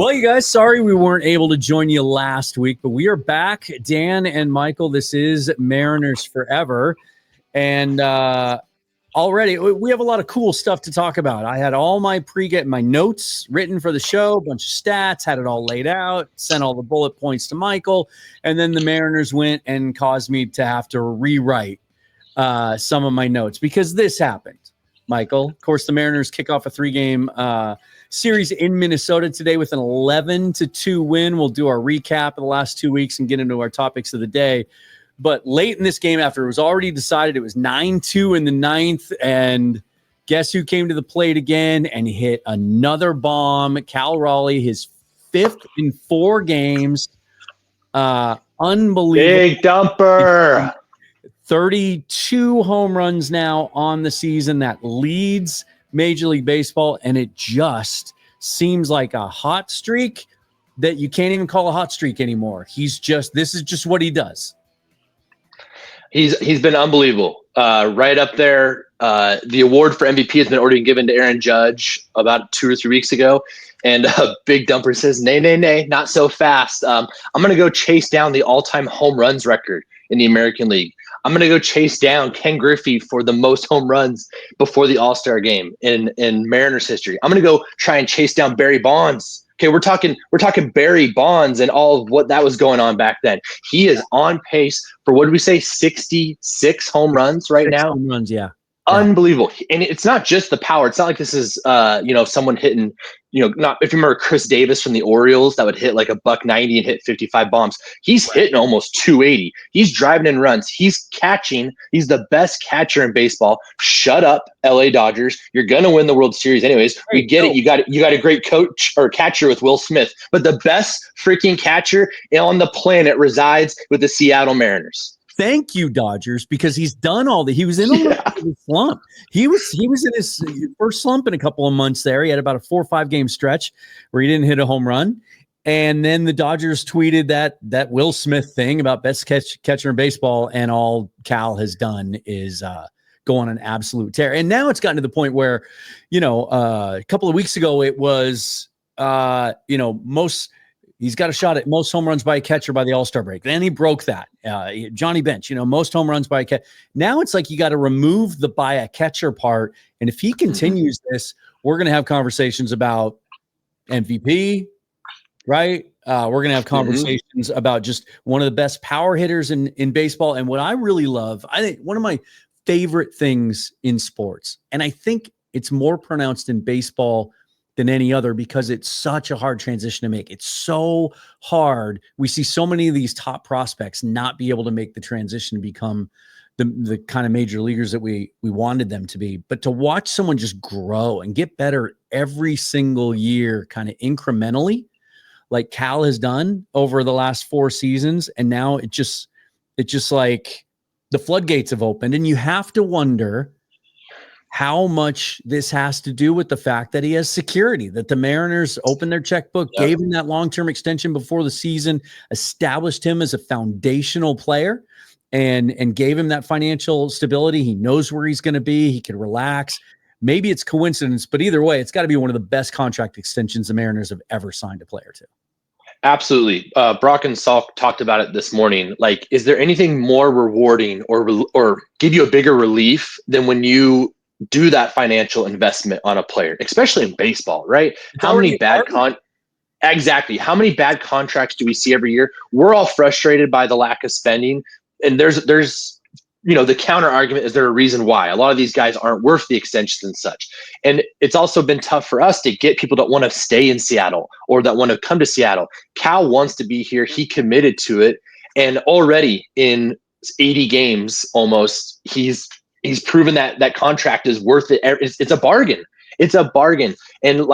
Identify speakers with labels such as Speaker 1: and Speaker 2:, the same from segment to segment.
Speaker 1: Well, you guys, sorry we weren't able to join you last week, but we are back. Dan and Michael, this is Mariners Forever. And already we have a lot of cool stuff to talk about. I had all my my notes written for the show, a bunch of stats, had it all laid out, sent all the bullet points to Michael. And then the Mariners went and caused me to have to rewrite some of my notes because this happened. Michael, of course, the Mariners kick off a 3-game series in Minnesota today with an 11-2 win. We'll do our recap of the last 2 weeks and get into our topics of the day. But late in this game, after it was already decided, it was 9-2 in the ninth. And guess who came to the plate again and hit another bomb? Cal Raleigh, his 5th in 4 games. Unbelievable.
Speaker 2: Big dumper.
Speaker 1: 32 home runs now on the season. That leads Major League Baseball, and it just seems like a hot streak that you can't even call a hot streak anymore. This is just what he does.
Speaker 2: He's been unbelievable. Right up there. The award for MVP has been already given to Aaron Judge about 2 or 3 weeks ago. And Big Dumper says, nay, not so fast. I'm going to go chase down the all-time home runs record in the American League. I'm going to go chase down Ken Griffey for the most home runs before the All-Star game in Mariners history. I'm going to go try and chase down Barry Bonds. Okay, we're talking Barry Bonds and all of what that was going on back then. He is on pace for, what did we say, 66 home runs right now?
Speaker 1: Home runs, yeah.
Speaker 2: Unbelievable. And it's not just the power. It's not like this is someone hitting, not if you remember Chris Davis from the Orioles that would hit like $190 and hit 55 bombs. He's hitting almost 280. He's driving in runs. He's catching. He's the best catcher in baseball. Shut up, LA Dodgers. You're going to win the World Series anyways. We get it. You got a great coach or catcher with Will Smith, but the best freaking catcher on the planet resides with the Seattle Mariners.
Speaker 1: Thank you, Dodgers, because he's done all he was in a little bit of a slump. He was in his first slump in a couple of months there. He had about a 4 or 5 game stretch where he didn't hit a home run. And then the Dodgers tweeted that Will Smith thing about best catcher in baseball, and all Cal has done is go on an absolute tear. And now it's gotten to the point where, a couple of weeks ago it was he's got a shot at most home runs by a catcher by the All-Star break. Then he broke that. Johnny Bench, most home runs by a catcher. Now it's like you got to remove the by a catcher part. And if he continues this, we're going to have conversations about MVP, right? We're going to have conversations about just one of the best power hitters in baseball. And what I really love, I think one of my favorite things in sports, and I think it's more pronounced in baseball than any other because it's such a hard transition to make. It's so hard. We see so many of these top prospects not be able to make the transition to become the kind of major leaguers that we wanted them to be. But to watch someone just grow and get better every single year, kind of incrementally, like Cal has done over the last 4 seasons, and now it's just like the floodgates have opened, and you have to wonder how much this has to do with the fact that he has security, that the Mariners opened their checkbook, gave him that long-term extension before the season, established him as a foundational player, and gave him that financial stability. He knows where he's going to be. He can relax. Maybe it's coincidence, but either way, it's got to be one of the best contract extensions the Mariners have ever signed a player to.
Speaker 2: Absolutely. Brock and Salk talked about it this morning. Like, is there anything more rewarding or give you a bigger relief than when you do that financial investment on a player, especially in baseball, right? How many bad How many bad contracts do we see every year? We're all frustrated by the lack of spending. And there's the counter argument is there a reason why a lot of these guys aren't worth the extensions and such. And it's also been tough for us to get people that want to stay in Seattle or that want to come to Seattle. Cal wants to be here. He committed to it. And already in 80 games, almost, he's proven that contract is worth it. It's a bargain. It's a bargain. And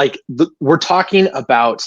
Speaker 2: we're talking about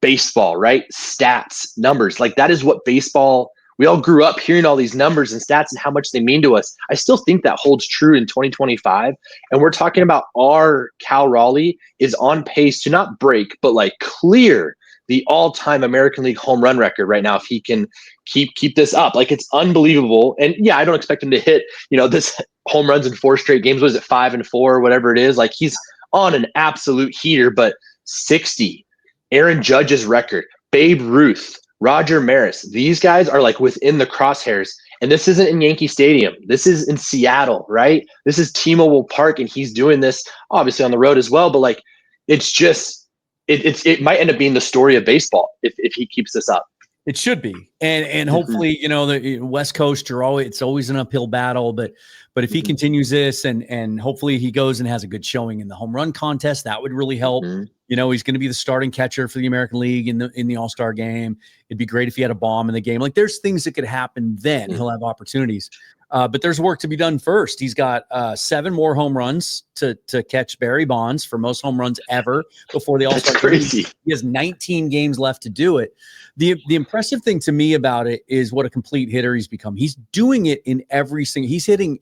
Speaker 2: baseball, right? Stats, numbers. Like, that is what baseball, we all grew up hearing all these numbers and stats and how much they mean to us. I still think that holds true in 2025. And we're talking about our Cal Raleigh is on pace to not break, but clear the all-time American League home run record right now if he can keep this up. It's unbelievable. And yeah, I don't expect him to hit, this home runs in 4 straight games. Was it 5 and 4 or whatever it is? He's on an absolute heater, but 60 Aaron Judge's record, Babe Ruth, Roger Maris. These guys are like within the crosshairs. And this isn't in Yankee Stadium. This is in Seattle, right? This is T-Mobile Park, and he's doing this obviously on the road as well. But like, it's just it might end up being the story of baseball if he keeps this up.
Speaker 1: It should be, and hopefully, the West Coast, it's always an uphill battle. But if he continues this, and hopefully he goes and has a good showing in the home run contest, that would really help. He's going to be the starting catcher for the American League in the All-Star game. It'd be great if he had a bomb in the game. Like, there's things that could happen. Then he'll have opportunities. But there's work to be done first. He's got 7 more home runs to catch Barry Bonds for most home runs ever before the All-Star game.
Speaker 2: Crazy.
Speaker 1: He has 19 games left to do it. The impressive thing to me about it is what a complete hitter he's become. He's doing it in every single – he's hitting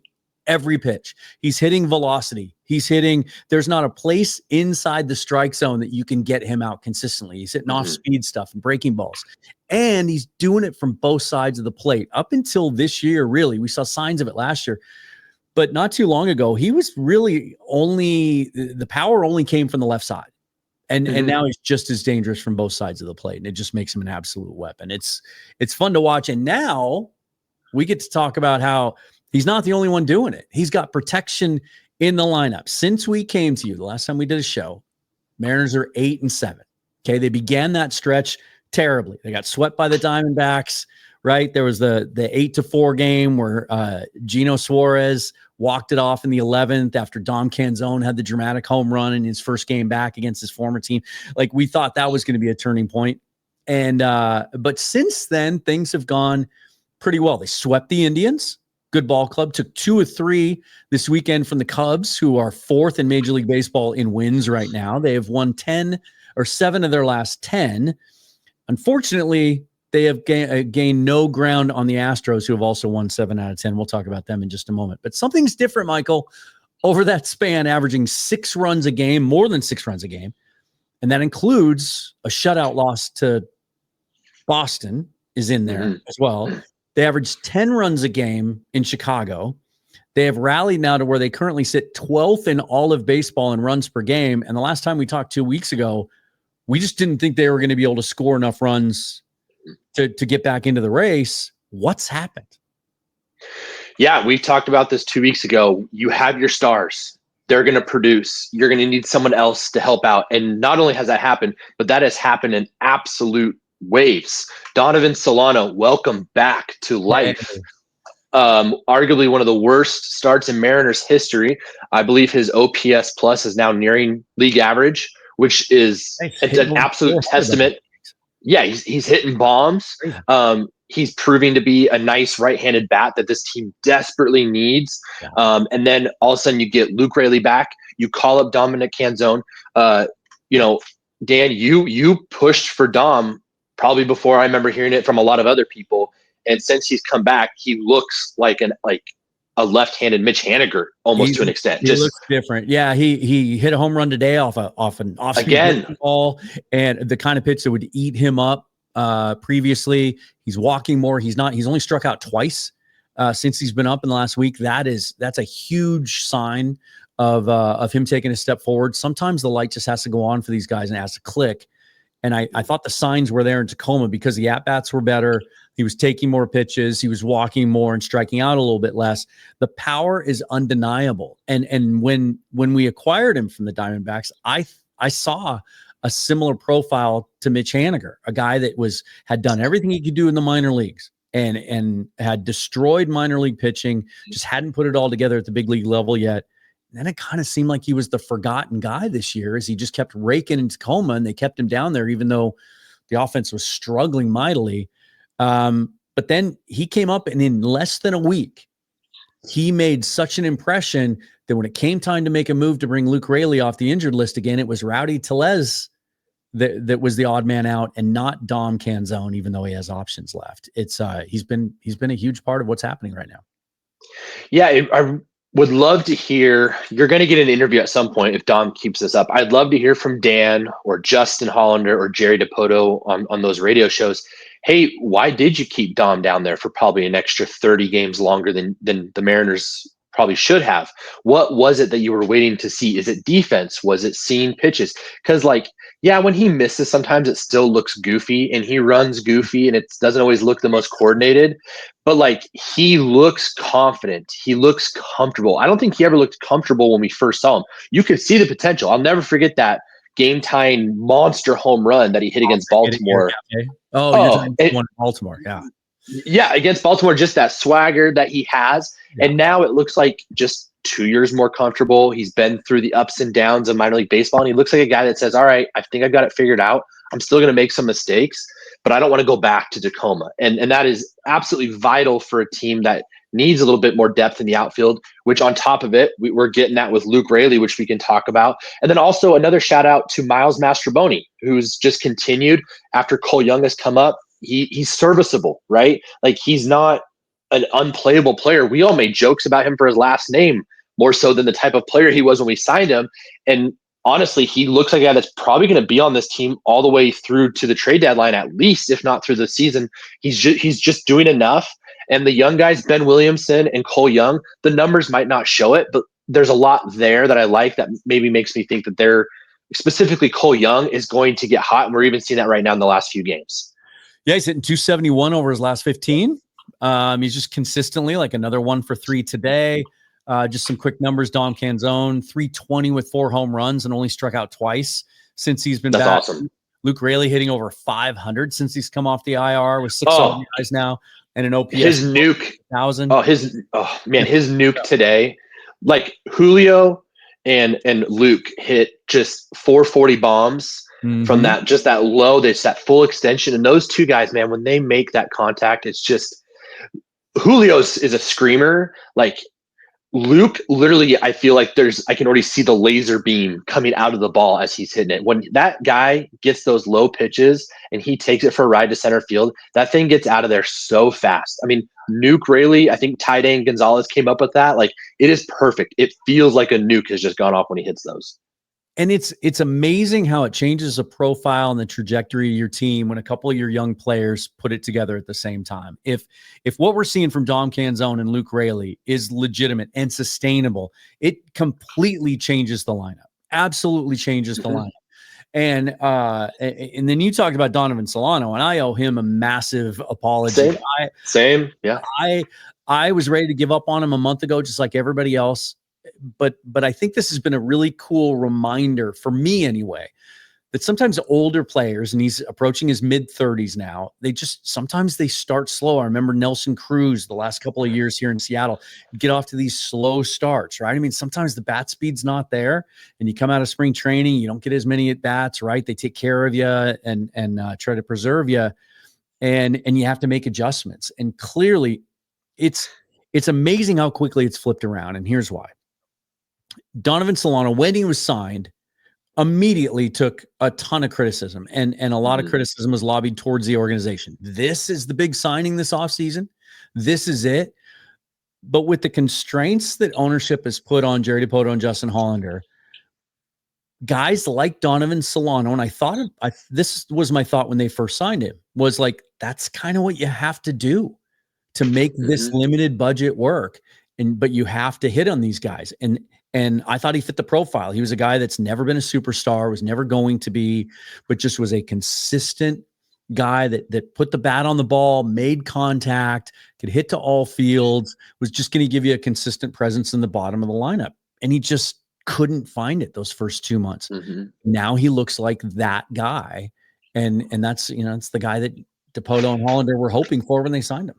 Speaker 1: every pitch. He's hitting velocity. He's hitting – there's not a place inside the strike zone that you can get him out consistently. He's hitting off-speed stuff and breaking balls. And he's doing it from both sides of the plate. Up until this year, really, we saw signs of it last year. But not too long ago, he was really the power only came from the left side. And now he's just as dangerous from both sides of the plate. And it just makes him an absolute weapon. It's fun to watch. And now we get to talk about how he's not the only one doing it. He's got protection in the lineup. Since we came to you, the last time we did a show, Mariners are 8-7. Okay, they began that stretch terribly. They got swept by the Diamondbacks, right? There was the 8-4 game where Gino Suarez walked it off in the 11th after Dom Canzone had the dramatic home run in his first game back against his former team. Like, we thought that was going to be a turning point. And but since then, things have gone pretty well. They swept the Indians. Good ball club. Took 2 of 3 this weekend from the Cubs, who are 4th in Major League Baseball in wins right now. They have won 7 of their last 10. Unfortunately, they have gained no ground on the Astros, who have also won 7 out of 10. We'll talk about them in just a moment. But something's different, Michael, over that span, averaging 6 runs a game, more than 6 runs a game. And that includes a shutout loss to Boston is in there as well. They averaged 10 runs a game in Chicago. They have rallied now to where they currently sit 12th in all of baseball in runs per game. And the last time we talked 2 weeks ago, we just didn't think they were going to be able to score enough runs to get back into the race. What's happened?
Speaker 2: Yeah, we talked about this 2 weeks ago. You have your stars. They're going to produce. You're going to need someone else to help out. And not only has that happened, but that has happened in absolute waves. Donovan Solano, welcome back to life. Arguably one of the worst starts in Mariners history. I believe his OPS plus is now nearing league average, which is an absolute testament. Yeah, he's hitting bombs. He's proving to be a nice right-handed bat that this team desperately needs. And then all of a sudden you get Luke Raley back. You call up Dominic Canzone. Dan, you pushed for Dom probably before I remember hearing it from a lot of other people. And since he's come back, he looks like a left-handed Mitch Haniger almost to an extent.
Speaker 1: He looks different. Yeah, he hit a home run today off an off-speed ball, and the kind of pitch that would eat him up previously. He's walking more. He's only struck out twice since he's been up in the last week. That's a huge sign of him taking a step forward. Sometimes the light just has to go on for these guys and it has to click. And I thought the signs were there in Tacoma because the at-bats were better. He was taking more pitches. He was walking more and striking out a little bit less. The power is undeniable. And when we acquired him from the Diamondbacks, I saw a similar profile to Mitch Haniger, a guy that had done everything he could do in the minor leagues and had destroyed minor league pitching, just hadn't put it all together at the big league level yet. And then it kind of seemed like he was the forgotten guy this year as he just kept raking in Tacoma, and they kept him down there even though the offense was struggling mightily. But then he came up, and in less than a week, he made such an impression that when it came time to make a move to bring Luke Raley off the injured list again, it was Rowdy Tellez that was the odd man out and not Dom Canzone, even though he has options left. It's he's been a huge part of what's happening right now.
Speaker 2: Yeah, I would love to hear. You're going to get an interview at some point if Dom keeps this up. I'd love to hear from Dan or Justin Hollander or Jerry DePoto on those radio shows. Hey, why did you keep Dom down there for probably an extra 30 games longer than the Mariners probably should have. What was it that you were waiting to see? Is it defense? Was it seeing pitches? Because like, yeah, when he misses, sometimes it still looks goofy and he runs goofy and it doesn't always look the most coordinated, but like he looks confident. He looks comfortable. I don't think he ever looked comfortable when we first saw him. You could see the potential. I'll never forget that game tying monster home run that he hit against Baltimore.
Speaker 1: Oh, you're talking about one in Baltimore. Yeah.
Speaker 2: Yeah, against Baltimore, just that swagger that he has. Yeah. And now it looks like just 2 years more comfortable. He's been through the ups and downs of minor league baseball, and he looks like a guy that says, all right, I think I've got it figured out. I'm still going to make some mistakes, but I don't want to go back to Tacoma. And that is absolutely vital for a team that needs a little bit more depth in the outfield, which on top of it, we're getting that with Luke Raley, which we can talk about. And then also another shout out to Miles Mastroboni, who's just continued after Cole Young has come up. He's serviceable, right? Like he's not an unplayable player. We all made jokes about him for his last name more so than the type of player he was when we signed him. And honestly, he looks like a guy that's probably going to be on this team all the way through to the trade deadline, at least, if not through the season. He's just doing enough. And the young guys, Ben Williamson and Cole Young, the numbers might not show it, but there's a lot there that I like that maybe makes me think that they're specifically Cole Young is going to get hot. And we're even seeing that right now in the last few games.
Speaker 1: Yeah, he's hitting 271 over his last 15. He's just consistently like another 1 for 3 today. Just some quick numbers. Dom Canzone, 320 with 4 home runs and only struck out twice since he's been back.
Speaker 2: That's awesome.
Speaker 1: Luke Raley hitting over 500 since he's come off the IR with 6 RBIs now and an OPS.
Speaker 2: His nuke.
Speaker 1: 1,000.
Speaker 2: His nuke today. Like Julio and Luke hit just 440 bombs. From that low, there's that full extension. And those two guys, man, when they make that contact, it's just Julio's is a screamer. Like Luke, literally, I feel like I can already see the laser beam coming out of the ball as he's hitting it. When that guy gets those low pitches and he takes it for a ride to center field, that thing gets out of there so fast. I mean, Nuke Raley, I think Ty Dane Gonzalez came up with that. Like it is perfect. It feels like a nuke has just gone off when he hits those.
Speaker 1: And it's amazing how it changes the profile and the trajectory of your team when a couple of your young players put it together at the same time. If what we're seeing from Dom Canzone and Luke Raley is legitimate and sustainable, it completely changes the lineup. Absolutely changes the lineup. And then you talked about Donovan Solano, and I owe him a massive apology.
Speaker 2: Same. Yeah.
Speaker 1: I was ready to give up on him a month ago, just like everybody else. But I think this has been a really cool reminder for me anyway, that sometimes older players, and he's approaching his mid-30s now, sometimes they start slow. I remember Nelson Cruz the last couple of years here in Seattle, get off to these slow starts, right? I mean, sometimes the bat speed's not there and you come out of spring training, you don't get as many at bats, right? They take care of you and try to preserve you, and you have to make adjustments. And clearly it's amazing how quickly it's flipped around. And here's why. Donovan Solano, when he was signed, immediately took a ton of criticism, and a lot of criticism was lobbied towards the organization. This is the big signing this offseason. This is it. But with the constraints that ownership has put on Jerry Dipoto and Justin Hollander, guys like Donovan Solano, and this was my thought when they first signed him, was like, that's kind of what you have to do to make this limited budget work. But you have to hit on these guys. And I thought he fit the profile. He was a guy that's never been a superstar, was never going to be, but just was a consistent guy that put the bat on the ball, made contact, could hit to all fields, was just going to give you a consistent presence in the bottom of the lineup. And he just couldn't find it those first 2 months. Now he looks like that guy. And that's, it's the guy that Dipoto and Hollander were hoping for when they signed him.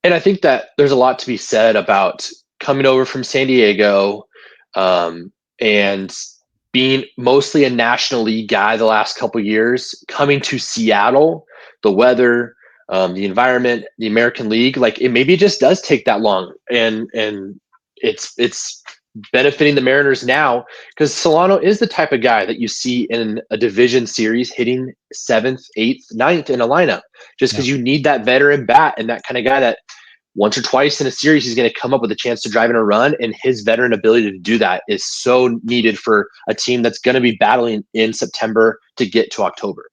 Speaker 2: And I think that there's a lot to be said about coming over from San Diego and being mostly a National League guy the last couple of years, coming to Seattle, the weather, the environment, the American League, like maybe it just does take that long. And it's benefiting the Mariners now, because Solano is the type of guy that you see in a division series hitting 7th, 8th, 9th in a lineup, just because you need that veteran bat and that kind of guy that once or twice in a series, he's going to come up with a chance to drive in a run. And his veteran ability to do that is so needed for a team that's going to be battling in September to get to October.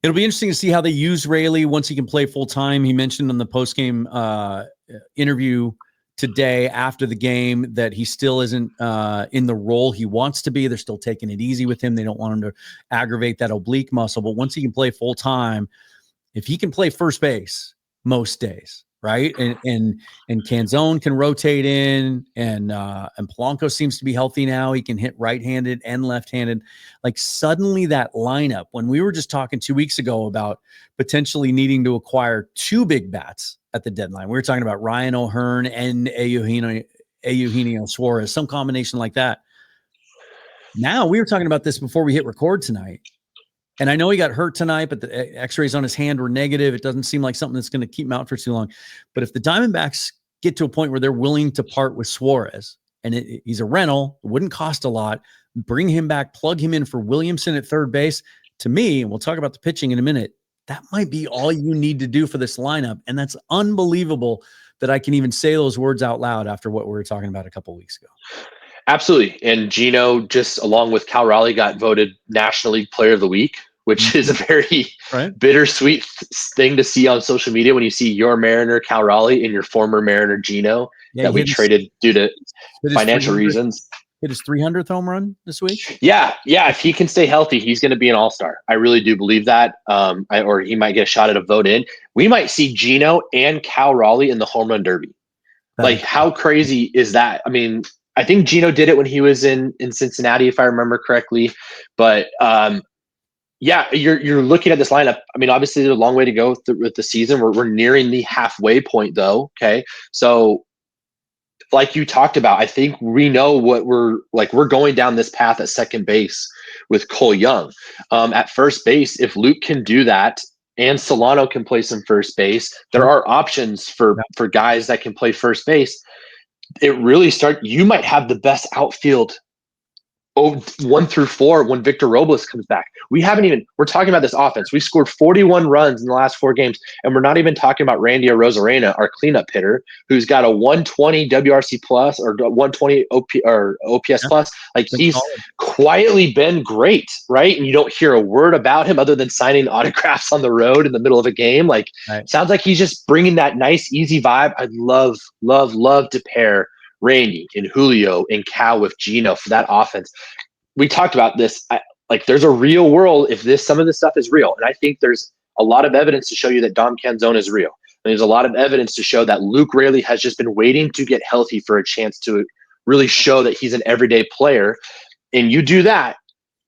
Speaker 1: It'll be interesting to see how they use Raley once he can play full time. He mentioned on the postgame interview today after the game that he still isn't in the role he wants to be. They're still taking it easy with him. They don't want him to aggravate that oblique muscle. But once he can play full time, if he can play first base most days, right? And Canzone can rotate in, and Polanco seems to be healthy now. He can hit right-handed and left-handed. Like suddenly that lineup, when we were just talking 2 weeks ago about potentially needing to acquire 2 big bats at the deadline, we were talking about Ryan O'Hearn and Eugenio Suarez, some combination like that. Now we were talking about this before we hit record tonight. And I know he got hurt tonight, but the x-rays on his hand were negative. It doesn't seem like something that's going to keep him out for too long. But if the Diamondbacks get to a point where they're willing to part with Suarez, and he's a rental, it wouldn't cost a lot, bring him back, plug him in for Williamson at third base, to me, and we'll talk about the pitching in a minute, that might be all you need to do for this lineup. And that's unbelievable that I can even say those words out loud after what we were talking about a couple of weeks ago.
Speaker 2: Absolutely. And Gino, just along with Cal Raleigh, got voted National League Player of the Week, which is a very bittersweet thing to see on social media when you see your Mariner, Cal Raleigh, and your former Mariner, Gino, that we traded due to financial reasons.
Speaker 1: Hit his 300th home run this week?
Speaker 2: Yeah. If he can stay healthy, he's going to be an all-star. I really do believe that. Or he might get a shot at a vote in. We might see Gino and Cal Raleigh in the home run derby. Like, how crazy is that? I mean, I think Gino did it when he was in Cincinnati, if I remember correctly. But yeah, you're looking at this lineup. I mean, obviously there's a long way to go with the season. We're nearing the halfway point, though. Okay, so like you talked about, I think we know what we're going down this path at second base with Cole Young. At first base, if Luke can do that and Solano can play some first base, there are options for guys that can play first base. It really you might have the best outfield 1 through 4 when Victor Robles comes back. We're talking about this offense. We scored 41 runs in the last 4 games, and we're not even talking about Randy Arozarena, our cleanup hitter, who's got a 120 WRC plus or 120 OPS plus. Like, he's quietly been great, right? And you don't hear a word about him other than signing autographs on the road in the middle of a game. Like, sounds like he's just bringing that nice, easy vibe. I'd love to pair Randy and Julio and Cal with Gino for that offense. We talked about this. There's a real world if some of this stuff is real. And I think there's a lot of evidence to show you that Dom Canzone is real. And there's a lot of evidence to show that Luke Raley has just been waiting to get healthy for a chance to really show that he's an everyday player. And you do that,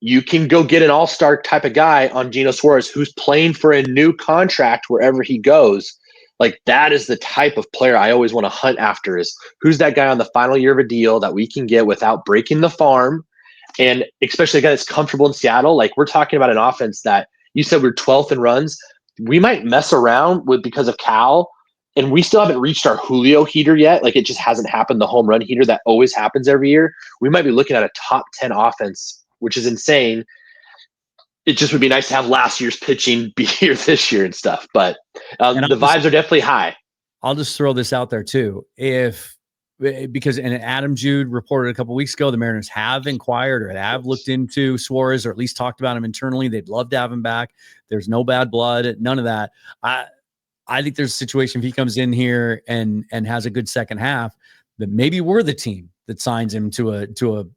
Speaker 2: you can go get an all-star type of guy on Gino Suarez who's playing for a new contract wherever he goes. Like, that is the type of player I always want to hunt after, is who's that guy on the final year of a deal that we can get without breaking the farm. And especially a guy that's comfortable in Seattle. Like, we're talking about an offense that you said we're 12th in runs. We might mess around with because of Cal, and we still haven't reached our Julio heater yet. Like, it just hasn't happened, the home run heater that always happens every year. We might be looking at a top 10 offense, which is insane. It just would be nice to have last year's pitching be here this year and stuff. But the vibes are definitely high.
Speaker 1: I'll just throw this out there too. Because Adam Jude reported a couple weeks ago, the Mariners have inquired or have looked into Suarez, or at least talked about him internally. They'd love to have him back. There's no bad blood, none of that. I think there's a situation if he comes in here and has a good second half, that maybe we're the team that signs him to a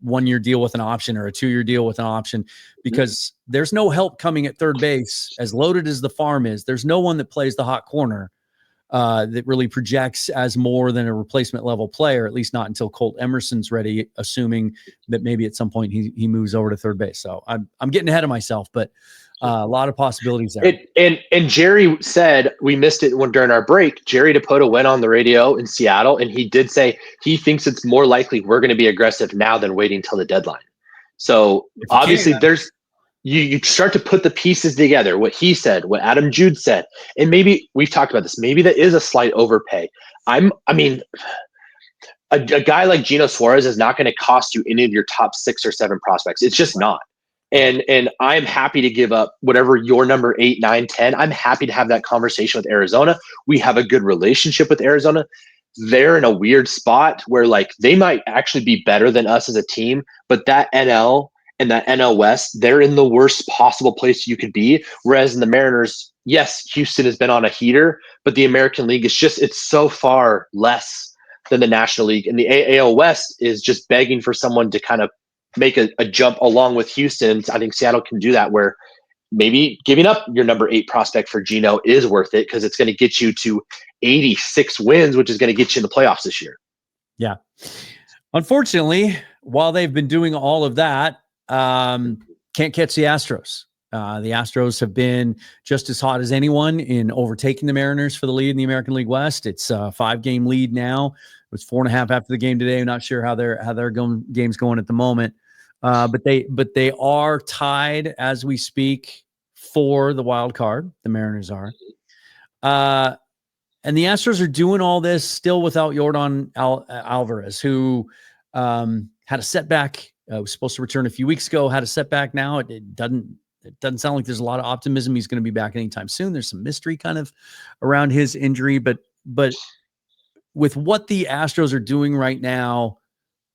Speaker 1: 1-year deal with an option or a 2-year deal with an option, because there's no help coming at third base. As loaded as the farm is, there's no one that plays the hot corner that really projects as more than a replacement level player, at least not until Colt Emerson's ready, assuming that maybe at some point he moves over to third base. So I'm getting ahead of myself, but a lot of possibilities there.
Speaker 2: And Jerry said, we missed it during our break, Jerry DePota went on the radio in Seattle, and he did say he thinks it's more likely we're going to be aggressive now than waiting till the deadline. So obviously you start to put the pieces together, what he said, what Adam Jude said, and maybe we've talked about this. Maybe that is a slight overpay. I mean, a guy like Gino Suarez is not going to cost you any of your top 6 or 7 prospects. It's just not. And I'm happy to give up whatever your number 8, 9, 10. I'm happy to have that conversation with Arizona. We have a good relationship with Arizona. They're in a weird spot where, like, they might actually be better than us as a team, but that NL and that NL West, they're in the worst possible place you could be. Whereas in the Mariners, yes, Houston has been on a heater, but the American League is it's so far less than the National League. And the AL West is just begging for someone to kind of make a jump along with Houston. I think Seattle can do that, where maybe giving up your number 8 prospect for Geno is worth it, because it's going to get you to 86 wins, which is going to get you in the playoffs this year.
Speaker 1: Yeah. Unfortunately, while they've been doing all of that, can't catch the Astros. The Astros have been just as hot as anyone in overtaking the Mariners for the lead in the American League West. It's a 5-game lead now. It was 4.5 after the game today. I'm not sure how their game's going at the moment, but they are tied as we speak for the wild card. The Mariners are, and the Astros are doing all this still without Yordan Alvarez, who had a setback. Was supposed to return a few weeks ago. Had a setback now. It doesn't sound like there's a lot of optimism he's going to be back anytime soon. There's some mystery kind of around his injury, but with what the Astros are doing right now,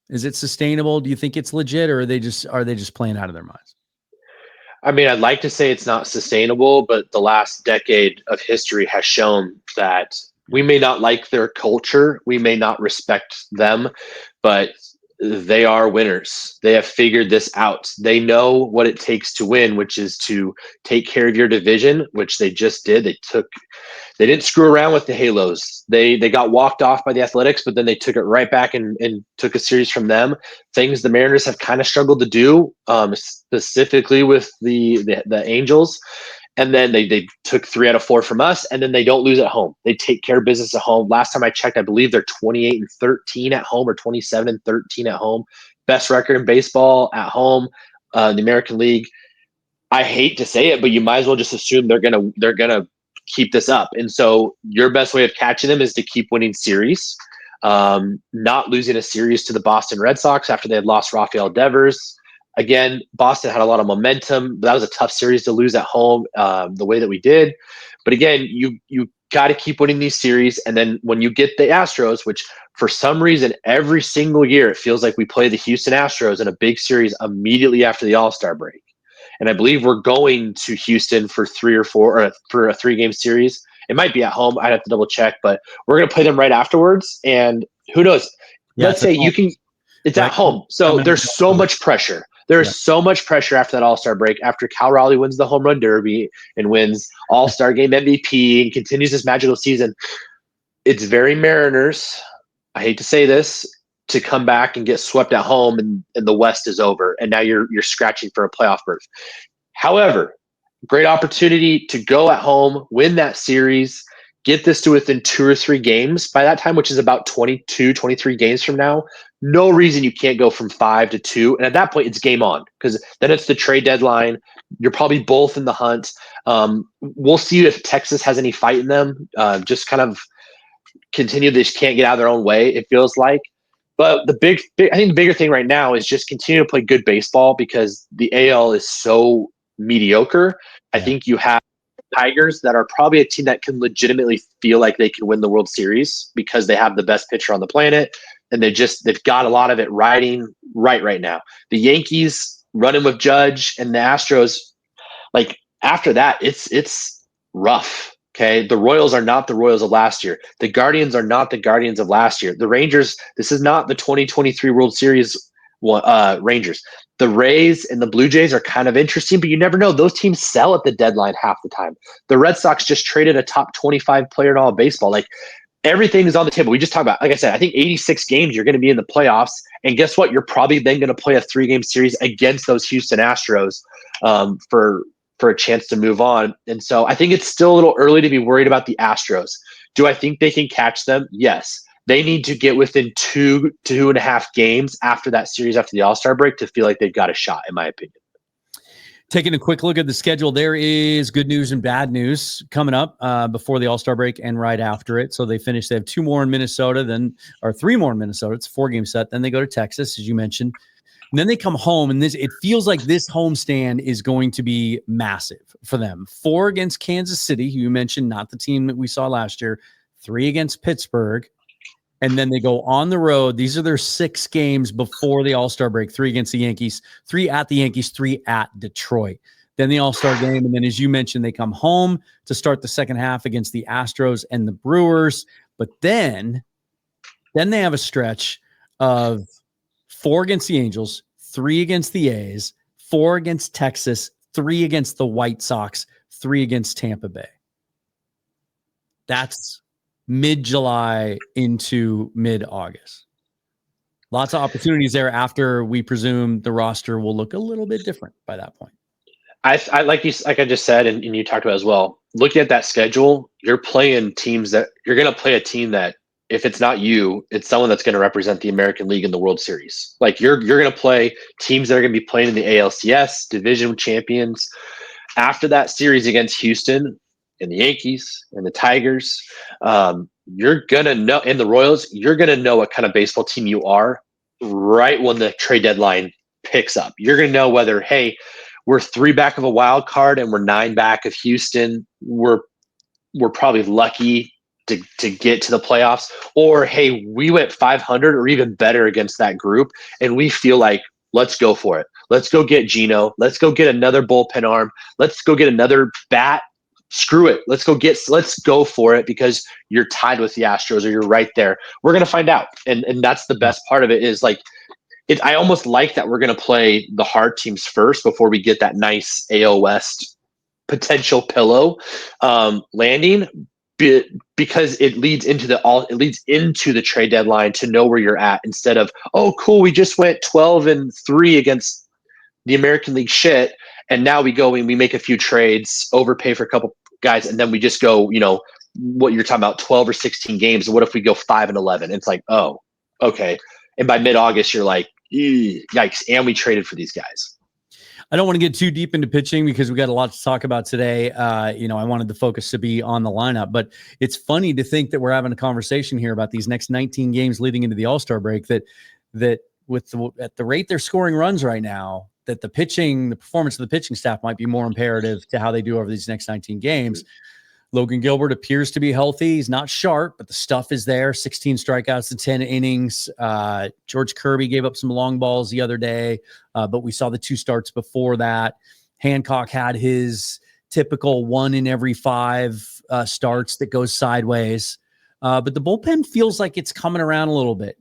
Speaker 1: is it sustainable? Do you think it's legit, or are they just playing out of their minds?
Speaker 2: I mean, I'd like to say it's not sustainable, but the last decade of history has shown that we may not like their culture, we may not respect them, but they are winners. They have figured this out. They know what it takes to win, which is to take care of your division, which they just did. They didn't screw around with the Halos. They got walked off by the Athletics, but then they took it right back and took a series from them. Things the Mariners have kind of struggled to do, specifically with the Angels. And then they took 3 out of 4 from us, and then they don't lose at home. They take care of business at home. Last time I checked, I believe they're 28-13 at home, or 27-13 at home. Best record in baseball at home, in the American League. I hate to say it, but you might as well just assume they're gonna keep this up. And so your best way of catching them is to keep winning series, not losing a series to the Boston Red Sox after they had lost Rafael Devers. Again, Boston had a lot of momentum, but that was a tough series to lose at home, the way that we did. But again, you got to keep winning these series. And then when you get the Astros, which for some reason every single year it feels like we play the Houston Astros in a big series immediately after the All-Star break. And I believe we're going to Houston for 3 or 4, or for a 3-game series. It might be at home. I'd have to double check, but we're going to play them right afterwards. And who knows?
Speaker 1: Yeah,
Speaker 2: Let's say you can. It's
Speaker 1: right.
Speaker 2: At home, so there's so much pressure. There's so much pressure after that All-Star break, after Cal Raleigh wins the Home Run Derby and wins All-Star Game MVP and continues this magical season. It's very Mariners, I hate to say this, to come back and get swept at home, and the West is over, and now you're scratching for a playoff berth. However, great opportunity to go at home, win that series, get this to within 2 or 3 games by that time, which is about 22, 23 games from now. No reason you can't go from 5 to 2. And at that point, it's game on, because then it's the trade deadline. You're probably both in the hunt. We'll see if Texas has any fight in them. Just kind of continue. They just can't get out of their own way, it feels like. But I think the bigger thing right now is just continue to play good baseball, because the AL is so mediocre. I think you have Tigers that are probably a team that can legitimately feel like they can win the World Series, because they have the best pitcher on the planet, and they've got a lot of it riding right now. The Yankees running with Judge, and the Astros, like, after that, it's rough. Okay, the Royals are not the Royals of last year. The Guardians are not the Guardians of last year. The Rangers, this is not the 2023 World Series Rangers. The Rays and the Blue Jays are kind of interesting, but you never know. Those teams sell at the deadline half the time. The Red Sox just traded a top 25 player in all of baseball. Like, everything is on the table. We just talked about, like I said, I think 86 games you're going to be in the playoffs. And guess what? You're probably then going to play a 3-game series against those Houston Astros for a chance to move on. And so I think it's still a little early to be worried about the Astros. Do I think they can catch them? Yes. They need to get within 2.5 games after that series, after the All-Star break, to feel like they've got a shot, in my opinion.
Speaker 1: Taking a quick look at the schedule, there is good news and bad news coming up before the All-Star break and right after it. So they have 2 more in Minnesota, or 3 more in Minnesota. It's a 4-game set. Then they go to Texas, as you mentioned. And then they come home, and it feels like this homestand is going to be massive for them. 4 against Kansas City, who you mentioned, not the team that we saw last year. 3 against Pittsburgh. And then they go on the road. These are their 6 games before the All-Star break. 3 against the Yankees, 3 at the Yankees, 3 at Detroit. Then the All-Star game. And then, as you mentioned, they come home to start the second half against the Astros and the Brewers. But then Then they have a stretch of 4 against the Angels, 3 against the A's, 4 against Texas, 3 against the White Sox, 3 against Tampa Bay. That's mid-July into mid-August. Lots of opportunities there after we presume the roster will look a little bit different by that point.
Speaker 2: I like I just said, and you talked about as well, looking at that schedule, you're playing teams that you're going to play a team that if it's not you, it's someone that's going to represent the American League in the World Series. Like you're going to play teams that are going to be playing in the ALCS, division champions. After that series against Houston and the Yankees and the Tigers, you're going to know, and the Royals, you're going to know what kind of baseball team you are right when the trade deadline picks up. You're going to know whether, hey, we're 3 back of a wild card and we're 9 back of Houston. We're probably lucky to get to the playoffs. Or, hey, we went 500 or even better against that group, and we feel like, let's go for it. Let's go get Gino. Let's go get another bullpen arm. Let's go get another bat. Screw it. Let's go for it because you're tied with the Astros or you're right there. We're going to find out. And that's the best part of it is like, I almost like that we're going to play the hard teams first before we get that nice AL West potential pillow landing, because it leads into the trade deadline to know where you're at instead of, oh, cool, we just went 12-3 against the American League shit, and now we go and we make a few trades, overpay for a couple guys, and then we just go, what you're talking about, 12 or 16 games. What if we go 5-11? It's like, oh, okay. And by mid-August, you're like, yikes, and we traded for these guys.
Speaker 1: I don't want to get too deep into pitching because we got a lot to talk about today. I wanted the focus to be on the lineup, but it's funny to think that we're having a conversation here about these next 19 games leading into the All-Star break that at the rate they're scoring runs right now, that the performance of the pitching staff might be more imperative to how they do over these next 19 games. Logan Gilbert appears to be healthy. He's not sharp, but the stuff is there. 16 strikeouts in 10 innings. George Kirby gave up some long balls the other day, but we saw the 2 starts before that. Hancock had his typical 1 in every 5 starts that goes sideways. But the bullpen feels like it's coming around a little bit.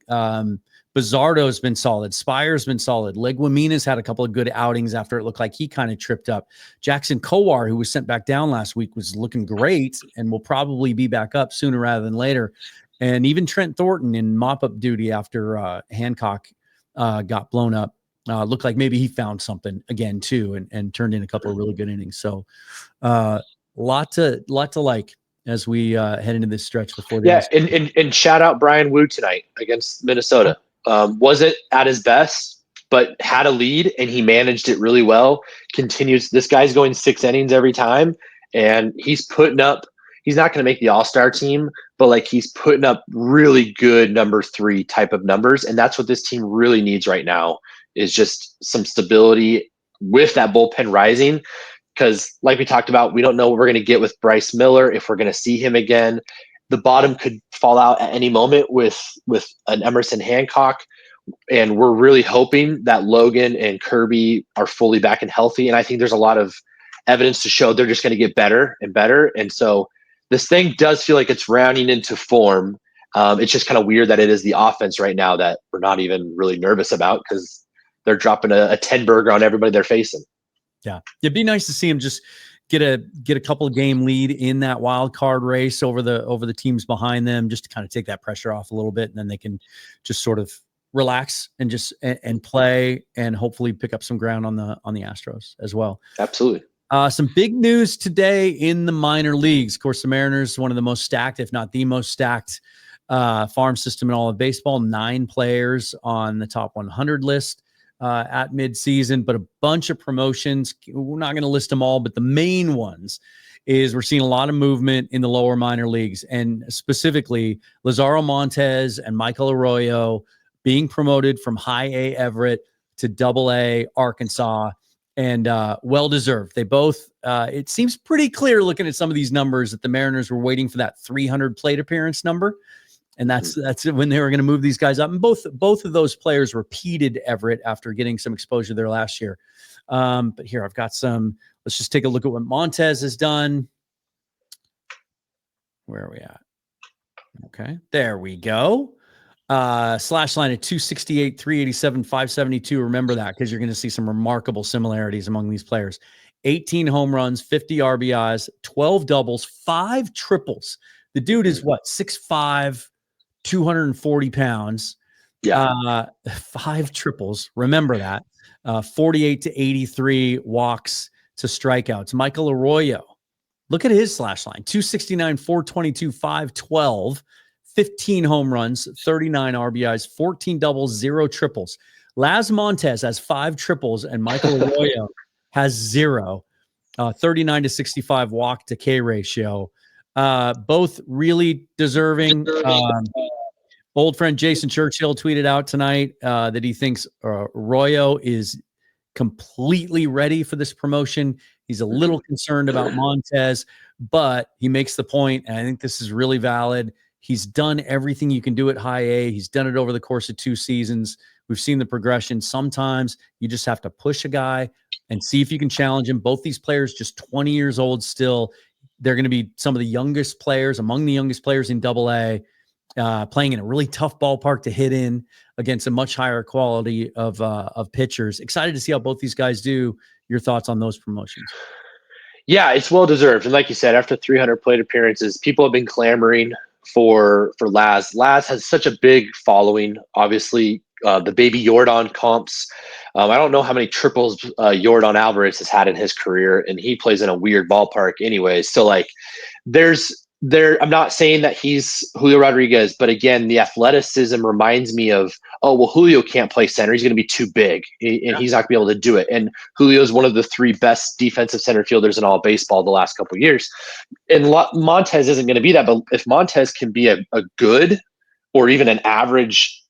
Speaker 1: Bizzardo's been solid. Spire's been solid. Leguimina's had a couple of good outings after it looked like he kind of tripped up. Jackson Kowar, who was sent back down last week, was looking great and will probably be back up sooner rather than later. And even Trent Thornton in mop-up duty after Hancock got blown up. Looked like maybe he found something again, too, and turned in a couple of really good innings. So lot to like as we head into this stretch before the
Speaker 2: and shout out Brian Wu tonight against Minnesota. Wasn't at his best, but had a lead and he managed it really well. Continues. This guy's going 6 innings every time, and he's putting up. He's not going to make the All-Star team, but like he's putting up really good number 3 type of numbers, and that's what this team really needs right now is just some stability with that bullpen rising. Because, like we talked about, we don't know what we're going to get with Bryce Miller, if we're going to see him again. The bottom could fall out at any moment with an Emerson Hancock, and we're really hoping that Logan and Kirby are fully back and healthy. And I think there's a lot of evidence to show they're just going to get better and better. And so this thing does feel like it's rounding into form. It's just kind of weird that it is the offense right now that we're not even really nervous about because they're dropping a 10 burger on everybody they're facing.
Speaker 1: Yeah, it'd be nice to see him just get a couple of game lead in that wild card race over the teams behind them, just to kind of take that pressure off a little bit, and then they can just sort of relax and just and play and hopefully pick up some ground on the Astros as well.
Speaker 2: Absolutely.
Speaker 1: Some big news today in the minor leagues. Of course, the Mariners, one of the most stacked, if not the most stacked farm system in all of baseball. 9 players on the top 100 list at midseason, but a bunch of promotions. We're not going to list them all, but the main ones is we're seeing a lot of movement in the lower minor leagues, and specifically Lazaro Montes and Michael Arroyo being promoted from high A Everett to double A Arkansas, and well-deserved. They both, it seems pretty clear looking at some of these numbers that the Mariners were waiting for that 300 plate appearance number. And that's when they were going to move these guys up. And both of those players repeated Everett after getting some exposure there last year. But here I've got some. Let's just take a look at what Montez has done. Where are we at? Okay, there we go. Slash line at 268, 387, 572. Remember that because you're going to see some remarkable similarities among these players. 18 home runs, 50 RBIs, 12 doubles, 5 triples. The dude is what, 6'5", 240 pounds.
Speaker 2: Yeah.
Speaker 1: 5 triples. Remember that. 48 to 83 walks to strikeouts. Michael Arroyo. Look at his slash line. 269, 422, 512. 15 home runs, 39 RBIs, 14 doubles, 0 triples. Laz Montez has 5 triples, and Michael Arroyo has 0. 39 to 65 walk to K ratio. Both really deserving. Old friend Jason Churchill tweeted out tonight that he thinks Arroyo is completely ready for this promotion. He's a little concerned about Montez, but he makes the point, and I think this is really valid. He's done everything you can do at high A. He's done it over the course of 2 seasons. We've seen the progression. Sometimes you just have to push a guy and see if you can challenge him. Both these players, just 20 years old still. They're going to be some of the youngest players, among the youngest players in AA, playing in a really tough ballpark to hit in against a much higher quality of pitchers. Excited to see how both these guys do. Your thoughts on those promotions?
Speaker 2: Yeah, it's well deserved. And like you said, after 300 plate appearances, people have been clamoring for Laz. Laz has such a big following. Obviously, the baby Yordan comps. I don't know how many triples Yordan Alvarez has had in his career, and he plays in a weird ballpark anyway. So like, I'm not saying that he's Julio Rodriguez, but again, the athleticism reminds me of, oh, well, Julio can't play center. He's going to be too big, and he's not going to be able to do it. And Julio is one of the 3 best defensive center fielders in all baseball the last couple of years. And Montez isn't going to be that, but if Montez can be a good or even an average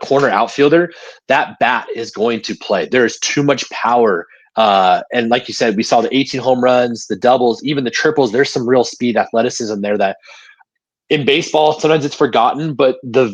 Speaker 2: corner outfielder, that bat is going to play. There is too much power. And like you said, we saw the 18 home runs, the doubles, even the triples. There's some real speed, athleticism there that in baseball, sometimes it's forgotten, but the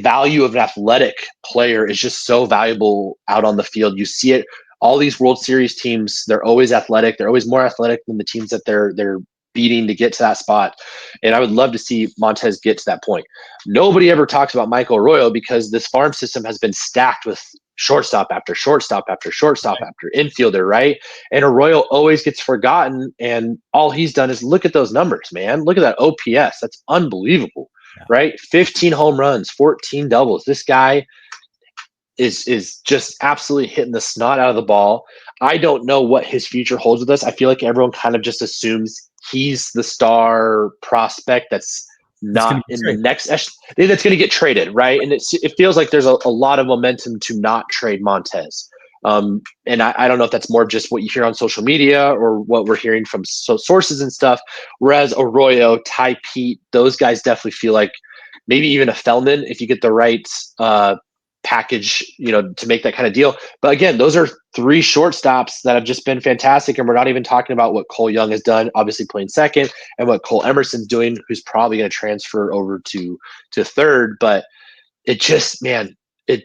Speaker 2: value of an athletic player is just so valuable out on the field. You see it. All these World Series teams, they're always athletic. They're always more athletic than the teams that they're beating to get to that spot. And I would love to see Montez get to that point. Nobody ever talks about Michael Arroyo because this farm system has been stacked with shortstop after shortstop after shortstop after infielder, right? And Arroyo always gets forgotten. And all he's done is look at those numbers, man. Look at that OPS. That's unbelievable, right? 15 home runs, 14 doubles. This guy is just absolutely hitting the snot out of the ball. I don't know what his future holds with us. I feel like everyone kind of just assumes he's the star prospect that's not in the next that's going to get traded, right? And it feels like there's a lot of momentum to not trade Montez. And I don't know if that's more of just what you hear on social media or what we're hearing from sources and stuff. Whereas Arroyo, Ty Pete, those guys definitely feel like maybe even a Feldman if you get the right package, to make that kind of deal. But again, those are 3 shortstops that have just been fantastic. And we're not even talking about what Cole Young has done, obviously playing second, and what Cole Emerson's doing, who's probably going to transfer over to third. But it just, man, they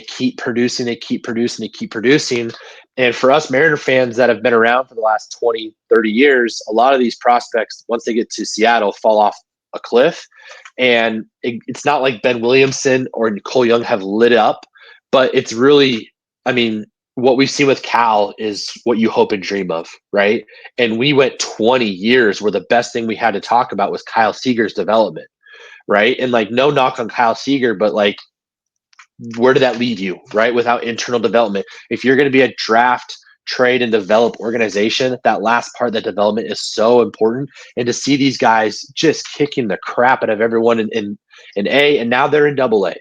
Speaker 2: keep producing, they keep producing. And for us Mariner fans that have been around for the last 20, 30 years, a lot of these prospects, once they get to Seattle, fall off a cliff. And it's not like Ben Williamson or Cole Young have lit up, but it's really, what we've seen with Cal is what you hope and dream of, right? And we went 20 years where the best thing we had to talk about was Kyle Seager's development, right? And like, no knock on Kyle Seager, but like, where did that leave you, right? Without internal development. If you're going to be a draft, trade, and develop organization, that last part, that development is so important. And to see these guys just kicking the crap out of everyone in A, and now they're in AA.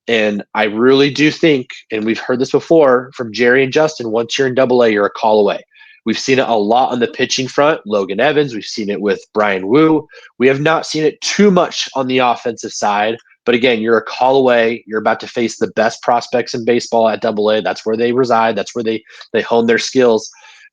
Speaker 2: And I really do think, and we've heard this before from Jerry and Justin, once you're in AA, you're a call away. We've seen it a lot on the pitching front. Logan Evans, we've seen it with Brian Wu. We have not seen it too much on the offensive side. But again, you're a call away. You're about to face the best prospects in baseball at AA. That's where they reside. That's where they hone their skills.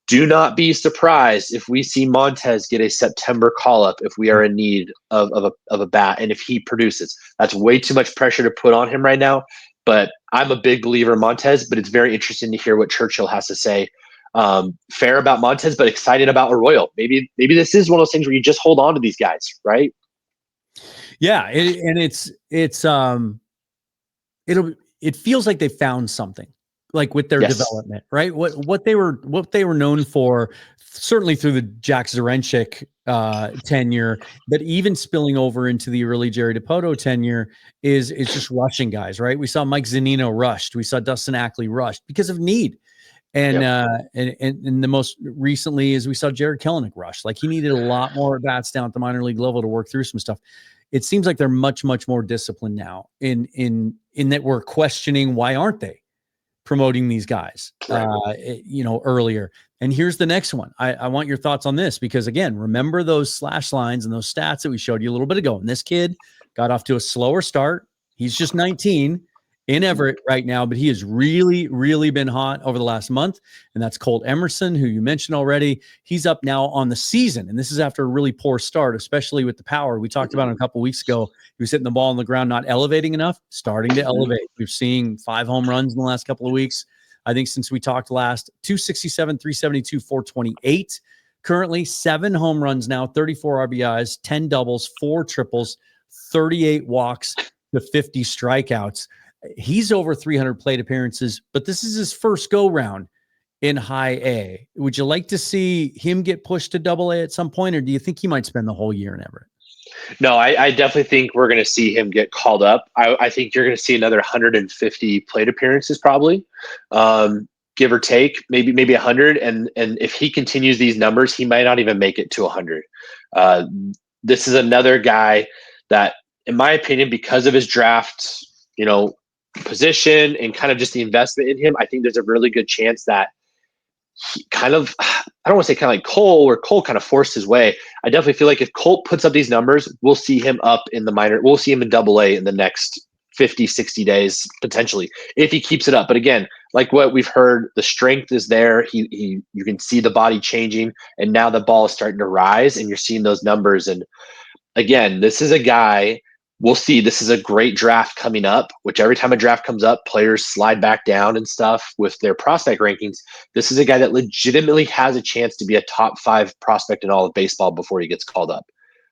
Speaker 2: Do not be surprised if we see Montez get a September call-up if we are in need of a bat and if he produces. That's way too much pressure to put on him right now. But I'm a big believer in Montez, but it's very interesting to hear what Churchill has to say. Fair about Montez, but excited about Arroyo. Maybe this is one of those things where you just hold on to these guys, right?
Speaker 1: Yeah, and it's it feels like they found something, like with their
Speaker 2: Yes.
Speaker 1: development, right? What they were known for, certainly through the Jack Zarenchik tenure, but even spilling over into the early Jerry DiPoto tenure is just rushing guys, right? We saw Mike Zunino rushed, we saw Dustin Ackley rushed because of need. And
Speaker 2: Yep.
Speaker 1: and the most recently is we saw Jared Kelenic rush. Like he needed a lot more at bats down at the minor league level to work through some stuff. It seems like they're much more disciplined now in that we're questioning why aren't they promoting these guys
Speaker 2: Right.
Speaker 1: Earlier. And here's the next one. I want your thoughts on this because again, remember those slash lines and those stats that we showed you a little bit ago. And this kid got off to a slower start. He's just 19 in Everett right now, but he has really been hot over the last month. And that's Colt Emerson, who you mentioned already. He's up now on the season. And this is after a really poor start, especially with the power. We talked about it a couple of weeks ago. He was hitting the ball on the ground, not elevating enough, starting to elevate. We've seen 5 home runs in the last couple of weeks. I think since we talked last, 267, 372, 428. Currently 7 home runs now, 34 RBIs, 10 doubles, 4 triples, 38 walks to 50 strikeouts. He's over 300 plate appearances, but this is his first go round in high A. Would you like to see him get pushed to double A at some point, or do you think he might spend the whole year in Everett?
Speaker 2: No, I definitely think we're going to see him get called up. I think you're going to see another 150 plate appearances, probably, give or take, maybe 100. And if he continues these numbers, he might not even make it to 100. This is another guy that, in my opinion, because of his draft, position and kind of just the investment in him, I think there's a really good chance that he kind of, I don't want to say kind of like Cole, where Cole kind of forced his way. I definitely feel like if Colt puts up these numbers, we'll see him up in the minor. We'll see him in double A in the next 50, 60 days, potentially, if he keeps it up. But again, like what we've heard, the strength is there. You can see the body changing, and now the ball is starting to rise, and you're seeing those numbers. And again, this is a guy, we'll see. This is a great draft coming up, which every time a draft comes up, players slide back down and stuff with their prospect rankings. This is a guy that legitimately has a chance to be a top 5 prospect in all of baseball before he gets called up.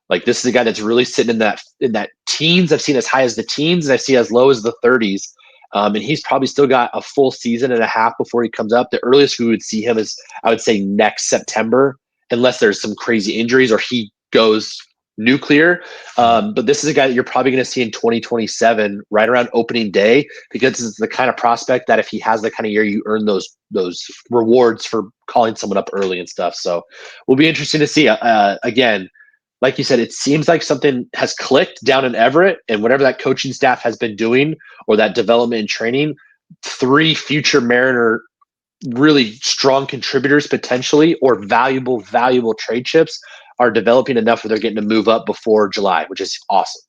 Speaker 2: Like, this is a guy that's really sitting in that teens. I've seen as high as the teens, and I see as low as the 30s. And he's probably still got a full season and a half before he comes up. The earliest we would see him is, I would say, next September, unless there's some crazy injuries or he goes nuclear. But this is a guy that you're probably going to see in 2027, right around opening day, because it's the kind of prospect that if he has the kind of year, you earn those rewards for calling someone up early and stuff. So will be interesting to see. Again, like you said, it seems like something has clicked down in Everett, and whatever that coaching staff has been doing or that development and training, 3 future Mariner really strong contributors potentially, or valuable trade chips, are developing enough where they're getting to move up before July, which is awesome.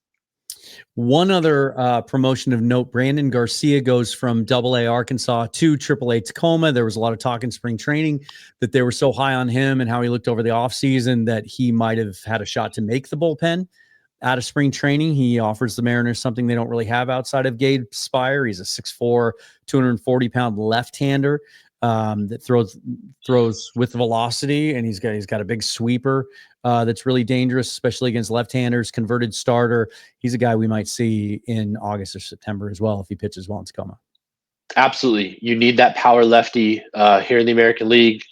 Speaker 1: One other promotion of note, Brandon Garcia goes from AA Arkansas to AAA Tacoma. There was a lot of talk in spring training that they were so high on him and how he looked over the offseason that he might have had a shot to make the bullpen out of spring training. He offers the Mariners something they don't really have outside of Gabe Spire. He's a 6'4", 240-pound left-hander that throws with velocity, and he's got a big sweeper that's really dangerous, especially against left-handers. Converted starter. He's a guy we might see in August or September as well if he pitches well in Tacoma.
Speaker 2: Absolutely. You need that power lefty here in the American League.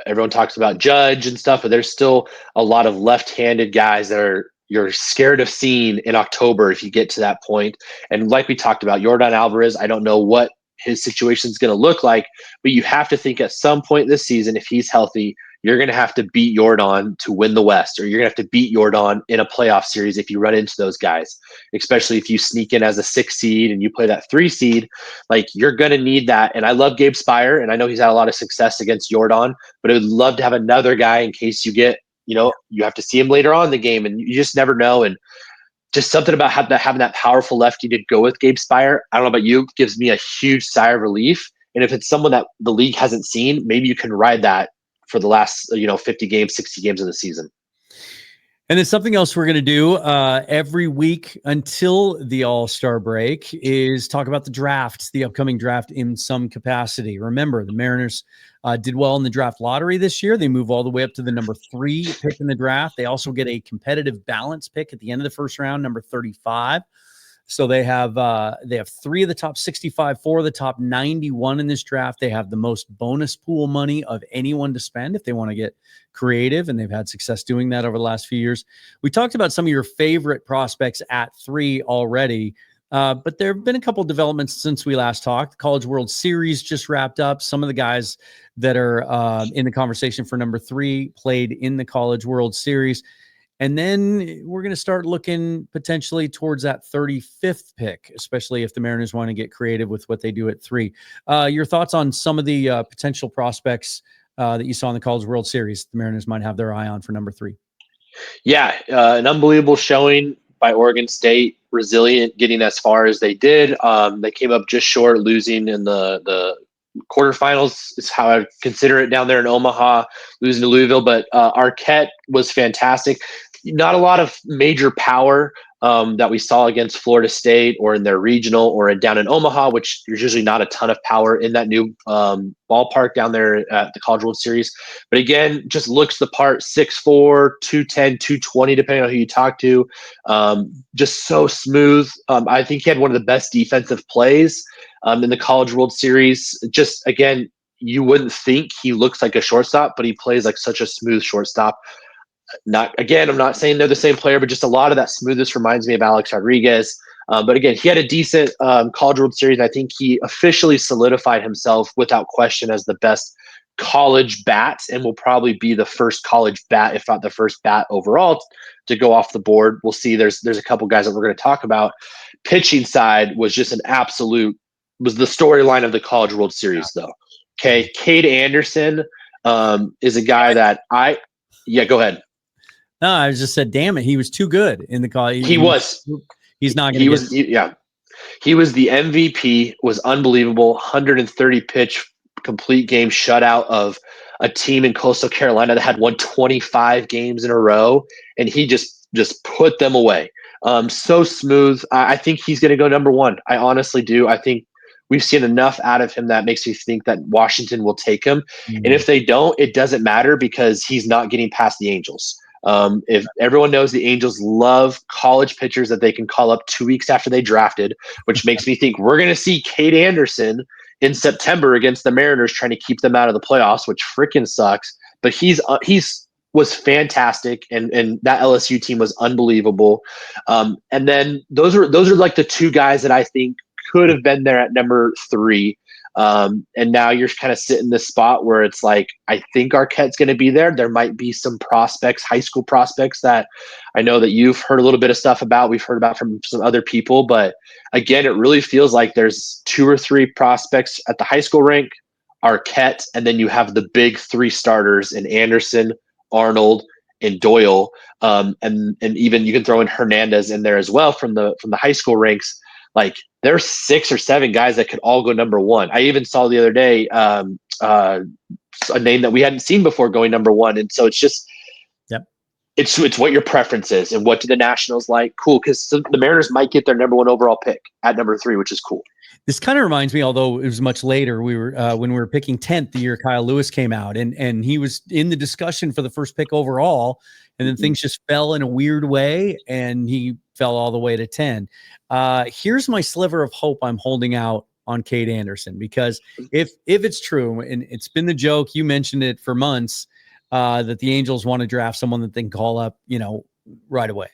Speaker 2: Everyone talks about Judge and stuff, but there's still a lot of left-handed guys that you're scared of seeing in October if you get to that point. And like we talked about, Yordan Alvarez, I don't know what his situation is going to look like, but you have to think at some point this season, if he's healthy, you're going to have to beat Yordan to win the West, or you're going to have to beat Yordan in a playoff series if you run into those guys, especially if you sneak in as a 6 seed and you play that 3 seed. Like, you're going to need that. And I love Gabe Spire, and I know he's had a lot of success against Yordan, but I would love to have another guy in case you get, you have to see him later on in the game, and you just never know. And just something about having that powerful lefty to go with Gabe Spire, I don't know about you, gives me a huge sigh of relief. And if it's someone that the league hasn't seen, maybe you can ride that for the last 50 games, 60 games of the season.
Speaker 1: And then something else we're going to do every week until the All-Star break is talk about the draft, the upcoming draft in some capacity. Remember, the Mariners did well in the draft lottery this year. They move all the way up to the number 3 pick in the draft. They also get a competitive balance pick at the end of the first round, number 35. So they have 3 of the top 65, 4 of the top 91 in this draft. They have the most bonus pool money of anyone to spend if they want to get creative, and they've had success doing that over the last few years. We talked about some of your favorite prospects at 3 already, but there have been a couple developments since we last talked. The College World Series just wrapped up. Some of the guys that are in the conversation for number 3 played in the College World Series. And then we're going to start looking potentially towards that 35th pick, especially if the Mariners want to get creative with what they do at 3. Your thoughts on some of the potential prospects that you saw in the College World Series the Mariners might have their eye on for number 3?
Speaker 2: Yeah, an unbelievable showing by Oregon State, resilient getting as far as they did. They came up just short, losing in the quarterfinals is how I consider it down there in Omaha, losing to Louisville. But Arquette was fantastic. Not a lot of major power that we saw against Florida State or in their regional or down in Omaha, which there's usually not a ton of power in that new ballpark down there at the College World Series. But again, just looks the part, 6'4", 210, 220, depending on who you talk to. Just so smooth. I think he had one of the best defensive plays in the College World Series. Just, again, you wouldn't think he looks like a shortstop, but he plays like such a smooth shortstop. I'm not saying they're the same player, but just a lot of that smoothness reminds me of Alex Rodriguez. But again, he had a decent College World Series. I think he officially solidified himself without question as the best college bat, and will probably be the first college bat, if not the first bat overall, to go off the board. We'll see. There's a couple guys that we're going to talk about. Pitching side was just an absolute, was the storyline of the College World Series, though. Okay, Cade Anderson is a guy that go ahead.
Speaker 1: No, I just said, damn it, he was too good in the college.
Speaker 2: He was.
Speaker 1: He's not going
Speaker 2: to. He was the MVP. Was unbelievable. 130 pitch complete game shutout of a team in Coastal Carolina that had won 25 games in a row, and he just put them away. So smooth. I think he's going to go number 1. I honestly do. I think we've seen enough out of him that makes me think that Washington will take him. Mm-hmm. And if they don't, it doesn't matter because he's not getting past the Angels. If everyone knows, the Angels love college pitchers that they can call up 2 weeks after they drafted, which makes me think we're going to see Cade Anderson in September against the Mariners trying to keep them out of the playoffs, which freaking sucks. But he's was fantastic, and that LSU team was unbelievable. And then those are like the 2 guys that I think could have been there at number 3. And now you're kind of sitting in this spot where it's like, I think Arquette's going to be there. There might be some prospects, high school prospects that I know that you've heard a little bit of stuff about. We've heard about from some other people, but again, it really feels like there's 2 or 3 prospects at the high school rank, Arquette, and then you have the big 3 starters in Anderson, Arnold, and Doyle. And even you can throw in Hernandez in there as well from the high school ranks. Like, there's 6 or 7 guys that could all go number 1. I even saw the other day a name that we hadn't seen before going number 1. And so it's just, it's what your preference is and what do the Nationals like. Cool, because the Mariners might get their number 1 overall pick at number 3, which is cool.
Speaker 1: This kind of reminds me, although it was much later, we were when we were picking 10th the year Kyle Lewis came out, and he was in the discussion for the first pick overall, and then things just fell in a weird way, and he fell all the way to 10. Here's my sliver of hope I'm holding out on Cade Anderson, because if it's true, and it's been the joke, you mentioned it for months, that the Angels want to draft someone that they can call up, right away.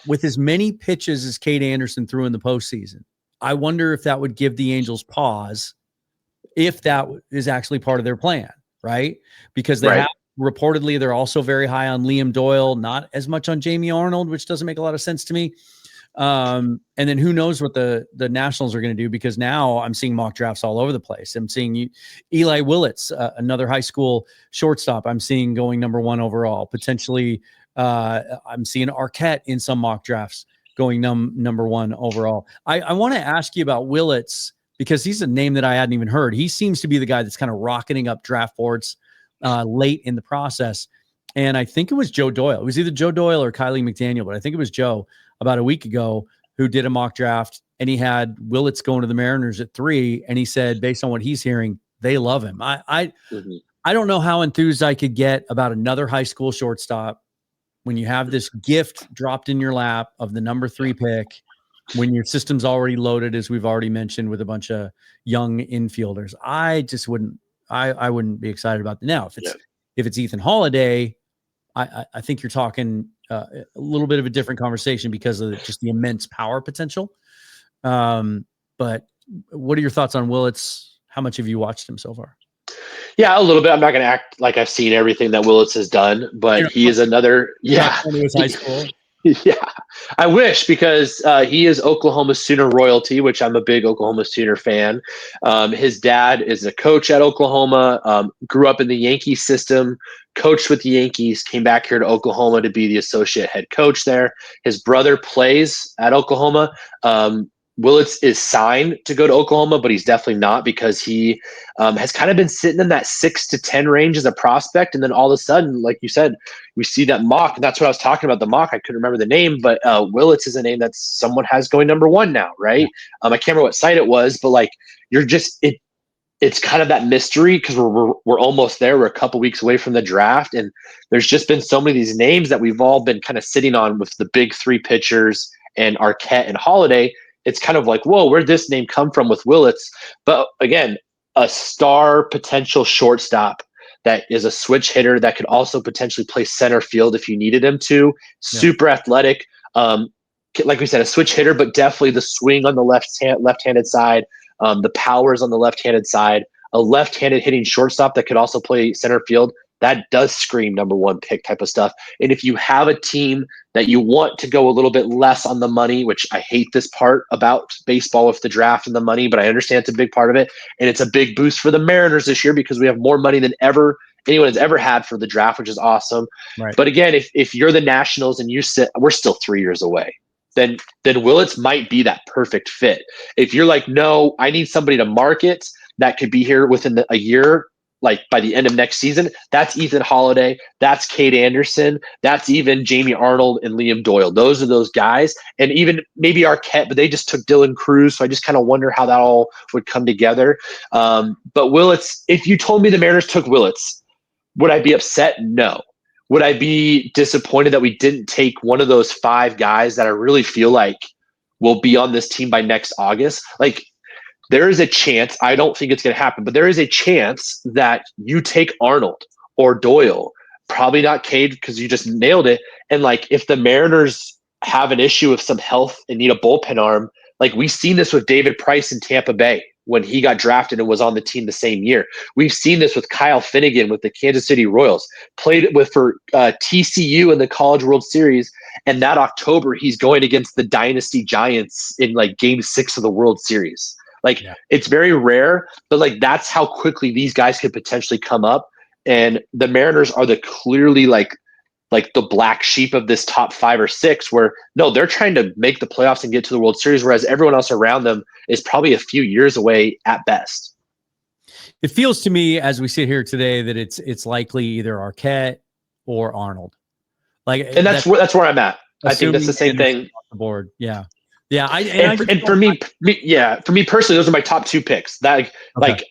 Speaker 1: With as many pitches as Cade Anderson threw in the postseason, I wonder if that would give the Angels pause, if that is actually part of their plan, right? Because they have reportedly, they're also very high on Liam Doyle, not as much on Jamie Arnold, which doesn't make a lot of sense to me. And then who knows what the Nationals are going to do, because now I'm seeing mock drafts all over the place. I'm seeing Eli Willits, another high school shortstop, I'm seeing going number 1 overall. Potentially, I'm seeing Arquette in some mock drafts going number 1 overall. I want to ask you about Willits, because he's a name that I hadn't even heard. He seems to be the guy that's kind of rocketing up draft boards late in the process. And I think it was Joe Doyle. It was either Joe Doyle or Kylie McDaniel, but I think it was Joe about a week ago who did a mock draft, and he had Willits going to the Mariners at 3. And he said, based on what he's hearing, they love him. I don't know how enthused I could get about another high school shortstop when you have this gift dropped in your lap of the number 3 pick. when your system's already loaded, as we've already mentioned, with a bunch of young infielders. I just wouldn't. I wouldn't be excited about that. Now, if it's Ethan Holiday, I think you're talking a little bit of a different conversation because of just the immense power potential. But what are your thoughts on Willits? How much have you watched him so far?
Speaker 2: Yeah, a little bit. I'm not going to act like I've seen everything that Willits has done, but he is another. Yeah,
Speaker 1: his high school.
Speaker 2: Yeah, I wish, because he is Oklahoma Sooner royalty, which I'm a big Oklahoma Sooner fan. His dad is a coach at Oklahoma, grew up in the Yankee system, coached with the Yankees, came back here to Oklahoma to be the associate head coach there. His brother plays at Oklahoma. Willits is signed to go to Oklahoma, but he's definitely not, because he has kind of been sitting in that 6 to 10 range as a prospect. And then all of a sudden, like you said, we see that mock. And that's what I was talking about, the mock. I couldn't remember the name, but Willits is a name that someone has going number 1 now, right? I can't remember what site it was, but like, it's kind of that mystery, because we're almost there. We're a couple weeks away from the draft. And there's just been so many of these names that we've all been kind of sitting on with the big 3 pitchers and Arquette and Holiday. It's kind of like, whoa, where'd this name come from with Willits? But again, a star potential shortstop that is a switch hitter that could also potentially play center field if you needed him to. Super athletic. Like we said, a switch hitter, but definitely the swing on the left-handed side, the powers on the left-handed side, a left-handed hitting shortstop that could also play center field. That does scream number 1 pick type of stuff. And if you have a team that you want to go a little bit less on the money, which I hate this part about baseball with the draft and the money, but I understand it's a big part of it. And it's a big boost for the Mariners this year, because we have more money than anyone has ever had for the draft, which is awesome.
Speaker 1: Right.
Speaker 2: But again, if you're the Nationals and we're still 3 years away, then Willits might be that perfect fit. If you're like, no, I need somebody to market that could be here within a year, like by the end of next season, that's Ethan Holiday, that's Cade Anderson, that's even Jamie Arnold and Liam Doyle. Those are those guys. And even maybe Arquette, but they just took Dylan Cruz, so I just kind of wonder how that all would come together. But Willits, if you told me the Mariners took Willits, would I be upset? No. Would I be disappointed that we didn't take one of those 5 guys that I really feel like will be on this team by next August? Like, there is a chance, I don't think it's going to happen, but there is a chance that you take Arnold or Doyle, probably not Cade, because you just nailed it. And like, if the Mariners have an issue with some health and need a bullpen arm, like we've seen this with David Price in Tampa Bay when he got drafted and was on the team the same year. We've seen this with Kyle Finnegan with the Kansas City Royals, played for TCU in the College World Series. And that October, he's going against the Dynasty Giants in like Game 6 of the World Series. Like, it's very rare, but like, that's how quickly these guys could potentially come up. And the Mariners are the clearly like the black sheep of this top 5 or 6, where no, they're trying to make the playoffs and get to the World Series, whereas everyone else around them is probably a few years away at best.
Speaker 1: It feels to me, as we sit here today, that it's likely either Arquette or Arnold. Like,
Speaker 2: and that's where I'm at. I think that's the same thing.
Speaker 1: Off the board. Yeah.
Speaker 2: For me personally, those are my top 2 picks. Like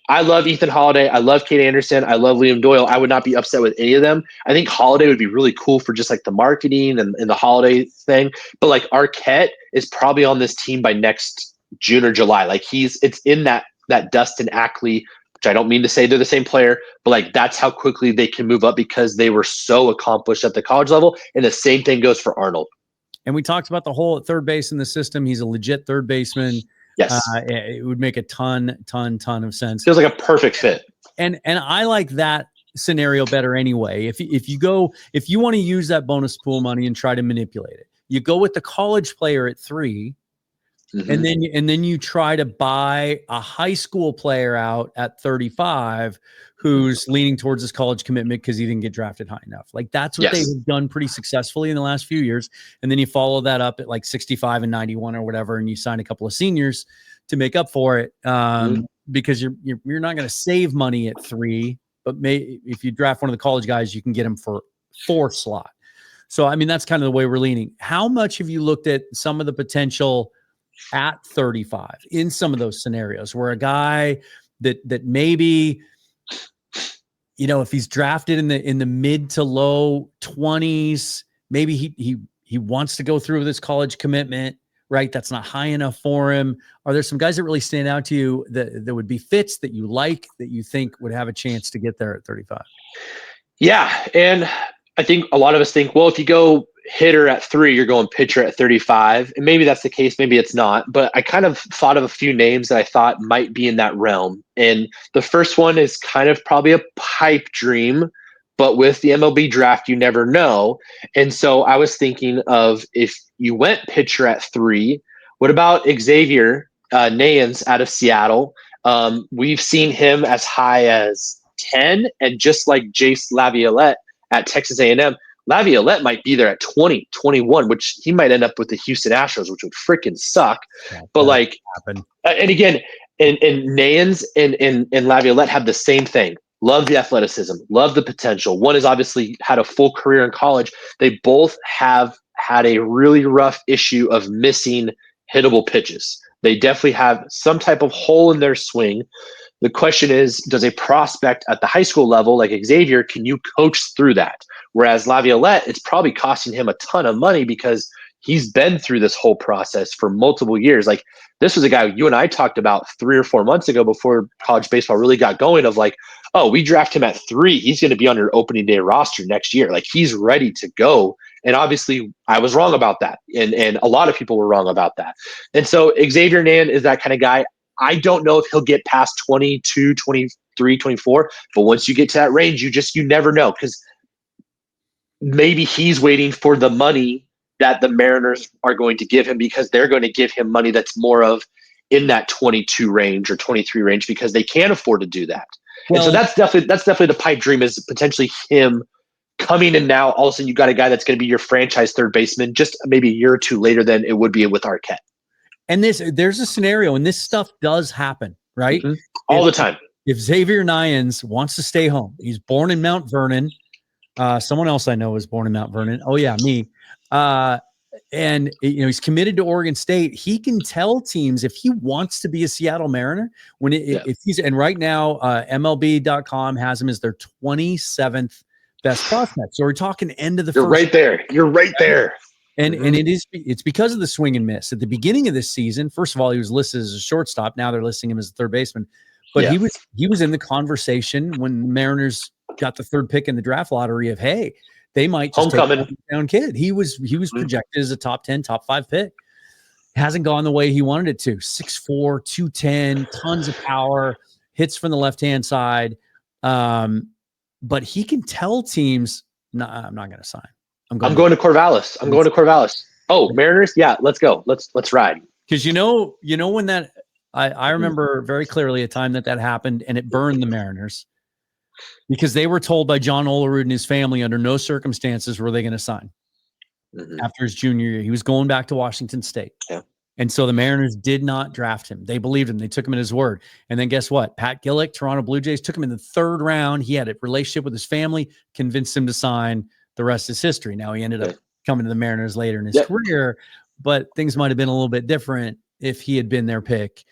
Speaker 2: I love Ethan Holiday, I love Cade Anderson, I love Liam Doyle. I would not be upset with any of them. I think Holiday would be really cool for just like the marketing and the Holiday thing. But like Arquette is probably on this team by next June or July. Like it's in that Dustin Ackley, which I don't mean to say they're the same player, but like that's how quickly they can move up because they were so accomplished at the college level. And the same thing goes for Arnold.
Speaker 1: And we talked about the hole at third base in the system. He's a legit third baseman.
Speaker 2: Yes.
Speaker 1: It would make a ton of sense.
Speaker 2: Feels like a perfect fit.
Speaker 1: And I like that scenario better anyway. If you want to use that bonus pool money and try to manipulate it, you go with the college player at 3, and then you try to buy a high school player out at 35 who's leaning towards his college commitment because he didn't get drafted high enough. Like that's what they've done pretty successfully in the last few years. And then you follow that up at like 65 and 91 or whatever, and you sign a couple of seniors to make up for it. Because you're not going to save money at 3, but if you draft one of the college guys, you can get him for 4 slot. So, I mean, that's kind of the way we're leaning. How much have you looked at some of the potential at 35 in some of those scenarios where a guy that maybe, you know, if he's drafted in the mid to low 20s, maybe he wants to go through with his college commitment, right? That's not high enough for him. Are there some guys that really stand out to you that would be fits that you like, that you think would have a chance to get there at 35?
Speaker 2: Yeah, and I think a lot of us think, well, if you go hitter at 3, you're going pitcher at 35, and maybe that's the case, maybe it's not. But I kind of thought of a few names that I thought might be in that realm, and the first one is kind of probably a pipe dream, but with the MLB draft, you never know. And so I was thinking of, if you went pitcher at 3, what about Xavier Nayans out of Seattle? We've seen him as high as 10, and just like Jace Laviolette at Texas A&M, Laviolette might be there at 20, 21, which he might end up with the Houston Astros, which would freaking suck.
Speaker 1: Yeah,
Speaker 2: but like, and again, and Nayans and Laviolette have the same thing. Love the athleticism, love the potential. One has obviously had a full career in college. They both have had a really rough issue of missing hittable pitches. They definitely have some type of hole in their swing. The question is, does a prospect at the high school level like Xavier, can you coach through that? Whereas Laviolette, it's probably costing him a ton of money because he's been through this whole process for multiple years. Like, this was a guy you and I talked about 3 or 4 months ago before college baseball really got going, of like, oh, we draft him at 3. He's going to be on your opening day roster next year. Like, he's ready to go. And obviously I was wrong about that. And a lot of people were wrong about that. And so Xavier Nan is that kind of guy. I don't know if he'll get past 22, 23, 24, but once you get to that range, you never know, because maybe he's waiting for the money that the Mariners are going to give him, because they're going to give him money that's more of in that 22 range or 23 range, because they can't afford to do that. Well, and so that's definitely the pipe dream, is potentially him coming in now. All of a sudden you got a guy that's going to be your franchise third baseman just maybe a year or two later than it would be with Arquette.
Speaker 1: And there's a scenario, and this stuff does happen, right?
Speaker 2: Mm-hmm. All the time.
Speaker 1: If Xavier Nayans wants to stay home, he's born in Mount Vernon. Someone else I know was born in Mount Vernon. Oh yeah, me. And he's committed to Oregon State. He can tell teams if he wants to be a Seattle Mariner if he's, and right now MLB.com has him as their 27th best prospect. So we're talking end of the
Speaker 2: You're
Speaker 1: first.
Speaker 2: Right there. You're right there.
Speaker 1: And it's because of the swing and miss. At the beginning of this season, first of all, he was listed as a shortstop. Now they're listing him as a third baseman. But he was in the conversation when the Mariners got the 3rd pick in the draft lottery of, hey, they might just take a down kid. He was projected as a top 10, top 5 pick. Hasn't gone the way he wanted it to. 6'4", 210, tons of power, hits from the left-hand side. But he can tell teams, no, I'm not going to sign.
Speaker 2: I'm going to Corvallis. I'm going to Corvallis. Oh, Mariners? Yeah, let's go. Let's ride.
Speaker 1: Because when that I remember very clearly a time that happened, and it burned the Mariners, because they were told by John Olerud and his family under no circumstances were they going to sign after his junior year. He was going back to Washington State. Yeah. And so the Mariners did not draft him. They believed him. They took him at his word. And then guess what? Pat Gillick, Toronto Blue Jays, took him in the 3rd round. He had a relationship with his family, convinced him to sign. The rest is history. Now he ended up coming to the Mariners later in his career, but things might have been a little bit different if he had been their pick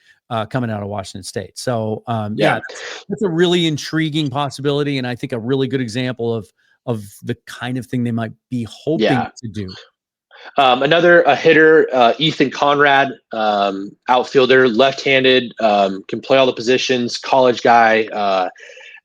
Speaker 1: coming out of Washington State. So that's a really intriguing possibility, and I think a really good example of the kind of thing they might be hoping to do.
Speaker 2: Another hitter, Ethan Conrad, outfielder, left-handed, can play all the positions, college guy.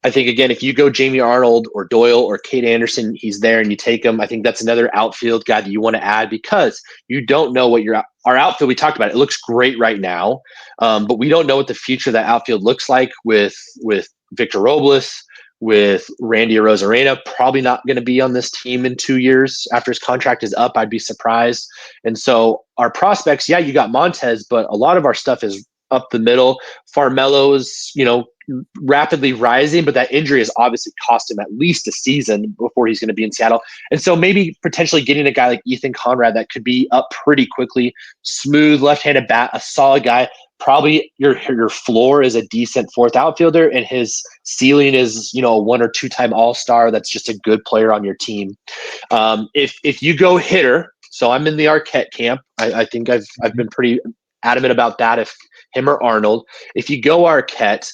Speaker 2: I think, again, if you go Jamie Arnold or Doyle or Kate Anderson, he's there and you take him. I think that's another outfield guy that you want to add, because you don't know what our outfield, we talked about it looks great right now, but we don't know what the future of that outfield looks like with Victor Robles, with Randy Arozarena, probably not going to be on this team in 2 years after his contract is up. I'd be surprised. And so our prospects, you got Montez, but a lot of our stuff is up the middle. Farmelo's, rapidly rising, but that injury has obviously cost him at least a season before he's going to be in Seattle. And so maybe potentially getting a guy like Ethan Conrad that could be up pretty quickly, smooth left-handed bat, a solid guy. Probably your floor is a decent 4th outfielder, and his ceiling is, a 1 or 2 time All-Star. That's just a good player on your team. If you go hitter, so I'm in the Arquette camp. I think I've been pretty adamant about that. If him or Arnold, if you go Arquette,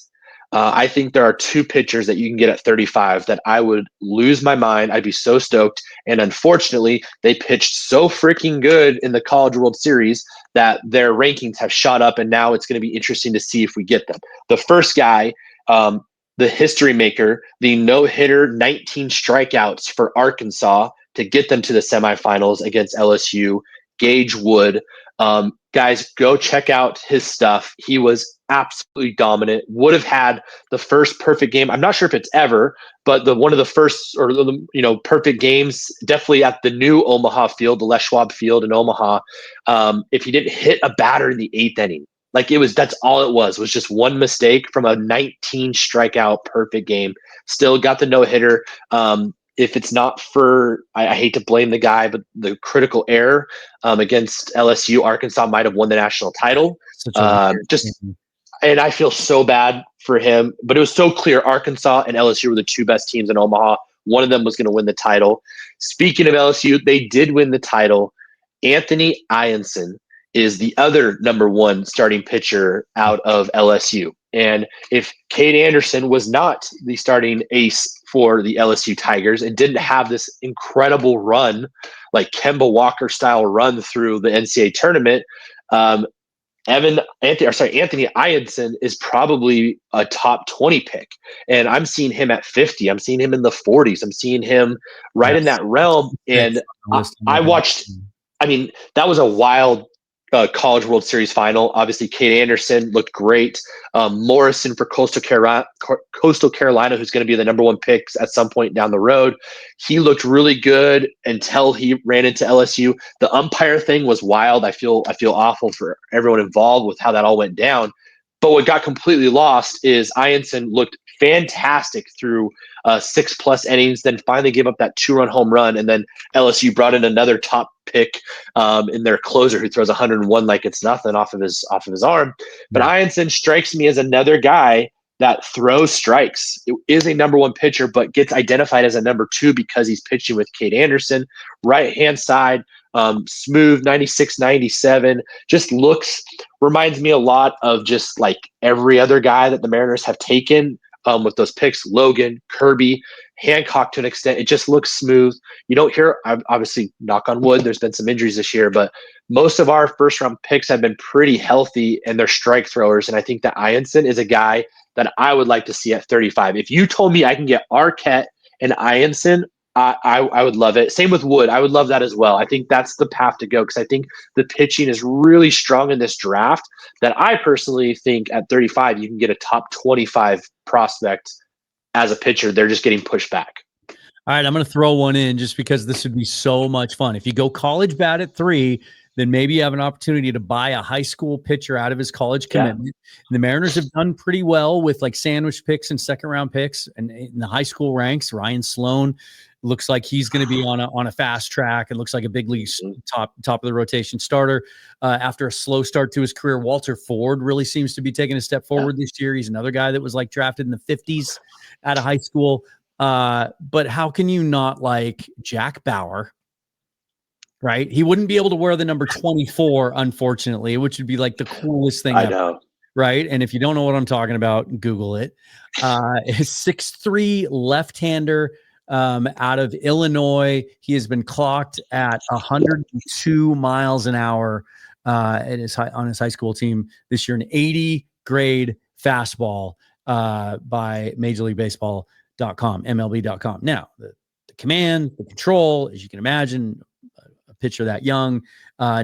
Speaker 2: I think there are 2 pitchers that you can get at 35 that I would lose my mind. I'd be so stoked. And unfortunately, they pitched so freaking good in the College World Series that their rankings have shot up, and now it's going to be interesting to see if we get them. The first guy, the history maker, the no-hitter, 19 strikeouts for Arkansas to get them to the semifinals against LSU, Gage Wood. Guys, go check out his stuff. He was absolutely dominant. Would have had the first perfect game. I'm not sure if it's ever, but one of the first, or perfect games, definitely at the new Omaha field, the Les Schwab Field in Omaha. If he didn't hit a batter in the 8th inning, that's all it was just one mistake from a 19 strikeout perfect game. Still got the no hitter. If it's not for, I hate to blame the guy, but the critical error against LSU, Arkansas might have won the national title. And I feel so bad for him, but it was so clear Arkansas and LSU were the two best teams in Omaha. One of them was going to win the title. Speaking of LSU, they did win the title. Anthony Ianson is the other number one starting pitcher out of LSU. And if Cade Anderson was not the starting ace for the LSU Tigers and didn't have this incredible run, like Kemba Walker style run through the NCAA tournament, Anthony Ianson is probably a top 20 pick. And I'm seeing him at 50. I'm seeing him in the 40s. I'm seeing him right in that realm. And I watched, that was a wild College World Series final. Obviously, Cade Anderson looked great. Morrison for Coastal Carolina, who's going to be the number one pick at some point down the road. He looked really good until he ran into LSU. The umpire thing was wild. I feel awful for everyone involved with how that all went down. But what got completely lost is Ianson looked fantastic through 6+ innings, then finally gave up that 2-run home run, and then LSU brought in another top pick in their closer who throws 101 like it's nothing off of his arm. But Ianson strikes me as another guy that throws strikes. It is a number one pitcher, but gets identified as a number two because he's pitching with Cade Anderson, right hand side. Smooth 96, 97, just reminds me a lot of just like every other guy that the Mariners have taken with those picks. Logan, Kirby, Hancock to an extent. It just looks smooth. You don't hear, obviously, knock on wood, there's been some injuries this year, but most of our first round picks have been pretty healthy and they're strike throwers. And I think that Ianson is a guy that I would like to see at 35. If you told me I can get Arquette and Ianson, I would love it. Same with Wood. I would love that as well. I think that's the path to go because I think the pitching is really strong in this draft that I personally think at 35, you can get a top 25 prospect as a pitcher. They're just getting pushed back.
Speaker 1: All right, I'm going to throw one in just because this would be so much fun. If you go college bat at 3, then maybe you have an opportunity to buy a high school pitcher out of his college commitment. And the Mariners have done pretty well with like sandwich picks and second-round picks and in the high school ranks. Ryan Sloan looks like he's going to be on a fast track. It looks like a big league top of the rotation starter. After a slow start to his career, Walter Ford really seems to be taking a step forward this year. He's another guy that was like drafted in the 50s out of high school. But how can you not like Jack Bauer? Right? He wouldn't be able to wear the number 24, unfortunately, which would be like the coolest thing ever.
Speaker 2: Know.
Speaker 1: Right? And if you don't know what I'm talking about, Google it. His 6'3" left-hander out of Illinois. He has been clocked at 102 miles an hour on his high school team this year, an 80 grade fastball by Major League Baseball.com, MLB.com. Now, the command, the control, as you can imagine, a pitcher that young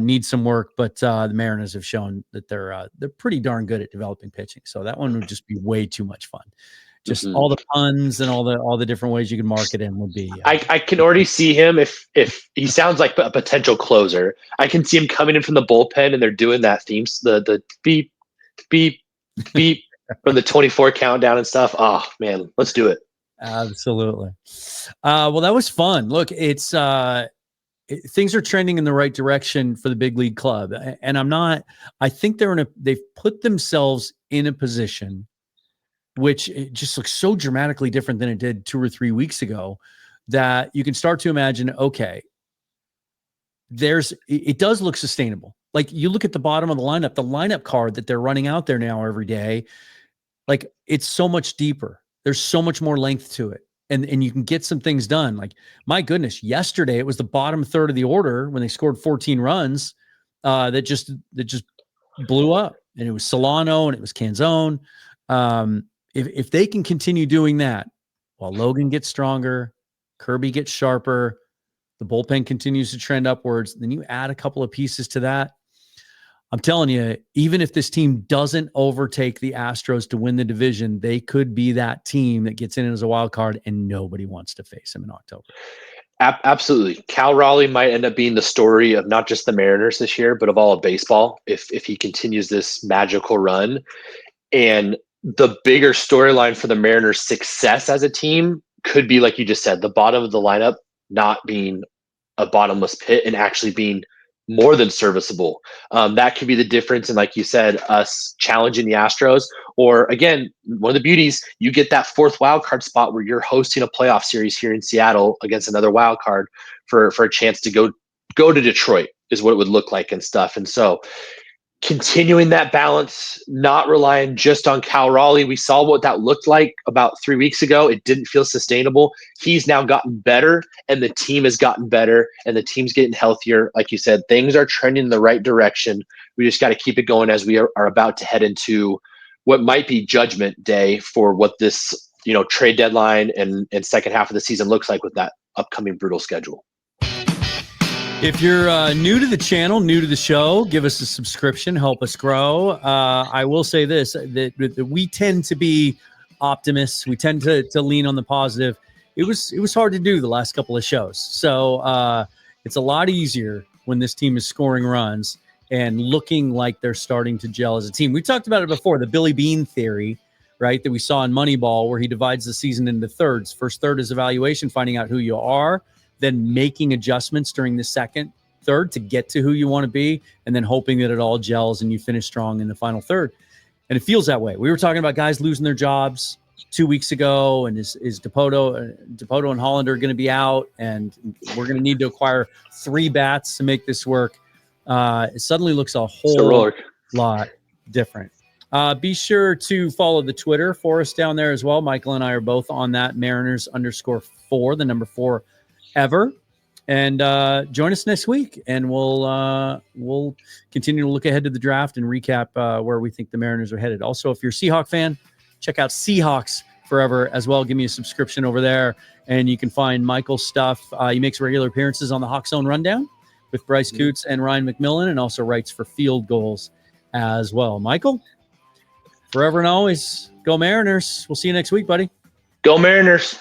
Speaker 1: needs some work, but the Mariners have shown that they're pretty darn good at developing pitching. So that one would just be way too much fun. Just all the puns and all the different ways you can market him would be.
Speaker 2: I can already see him if he sounds like a potential closer. I can see him coming in from the bullpen and they're doing that themes, the beep, beep, beep from the 24 countdown and stuff. Oh man, let's do it.
Speaker 1: Absolutely. Well, that was fun. Look, it's things are trending in the right direction for the big league club, and I think they've put themselves in a position which it just looks so dramatically different than it did 2 or 3 weeks ago, that you can start to imagine, okay, it does look sustainable. Like you look at the bottom of the lineup card that they're running out there now every day, like it's so much deeper. There's so much more length to it. And you can get some things done. Like, my goodness, yesterday it was the bottom third of the order when they scored 14 runs. that just blew up, and it was Solano and it was Canzone. If they can continue doing that while Logan gets stronger, Kirby gets sharper, the bullpen continues to trend upwards, then you add a couple of pieces to that. I'm telling you, even if this team doesn't overtake the Astros to win the division, they could be that team that gets in as a wild card and nobody wants to face them in October.
Speaker 2: Absolutely. Cal Raleigh might end up being the story of not just the Mariners this year, but of all of baseball if he continues this magical run. And the bigger storyline for the Mariners' success as a team could be, like you just said, the bottom of the lineup not being a bottomless pit and actually being more than serviceable. That could be the difference in, like you said, us challenging the Astros. Or again, one of the beauties, you get that fourth wild card spot where you're hosting a playoff series here in Seattle against another wild card for a chance to go to Detroit is what it would look like and stuff. And so continuing that balance, not relying just on Cal Raleigh. We saw what that looked like about 3 weeks ago. It didn't feel sustainable. He's now gotten better, and the team has gotten better, and the team's getting healthier. Like you said, things are trending in the right direction. We just got to keep it going as we are about to head into what might be judgment day for what this, trade deadline and second half of the season looks like with that upcoming brutal schedule.
Speaker 1: If you're new to the channel, new to the show, give us a subscription, help us grow. I will say this, that we tend to be optimists. We tend to lean on the positive. It was hard to do the last couple of shows. So it's a lot easier when this team is scoring runs and looking like they're starting to gel as a team. We talked about it before, the Billy Beane theory, right, that we saw in Moneyball, where he divides the season into thirds. First third is evaluation, finding out who you are, then making adjustments during the second third to get to who you want to be, and then hoping that it all gels and you finish strong in the final third. And it feels that way. We were talking about guys losing their jobs 2 weeks ago, and is DePoto and Hollander going to be out, and we're going to need to acquire 3 bats to make this work. It suddenly looks a whole lot different. Be sure to follow the Twitter for us down there as well. Michael and I are both on that, Mariners_4, the number 4 ever. And join us next week, and we'll continue to look ahead to the draft and recap where we think the Mariners are headed. Also, if you're a Seahawk fan, check out Seahawks Forever as well. Give me a subscription over there, and you can find Michael's stuff. He makes regular appearances on the Hawk Zone Rundown with Bryce Coots and Ryan McMillan, and also writes for Field Goals as well. Michael, forever and always, go Mariners. We'll see you next week, buddy.
Speaker 2: Go Mariners.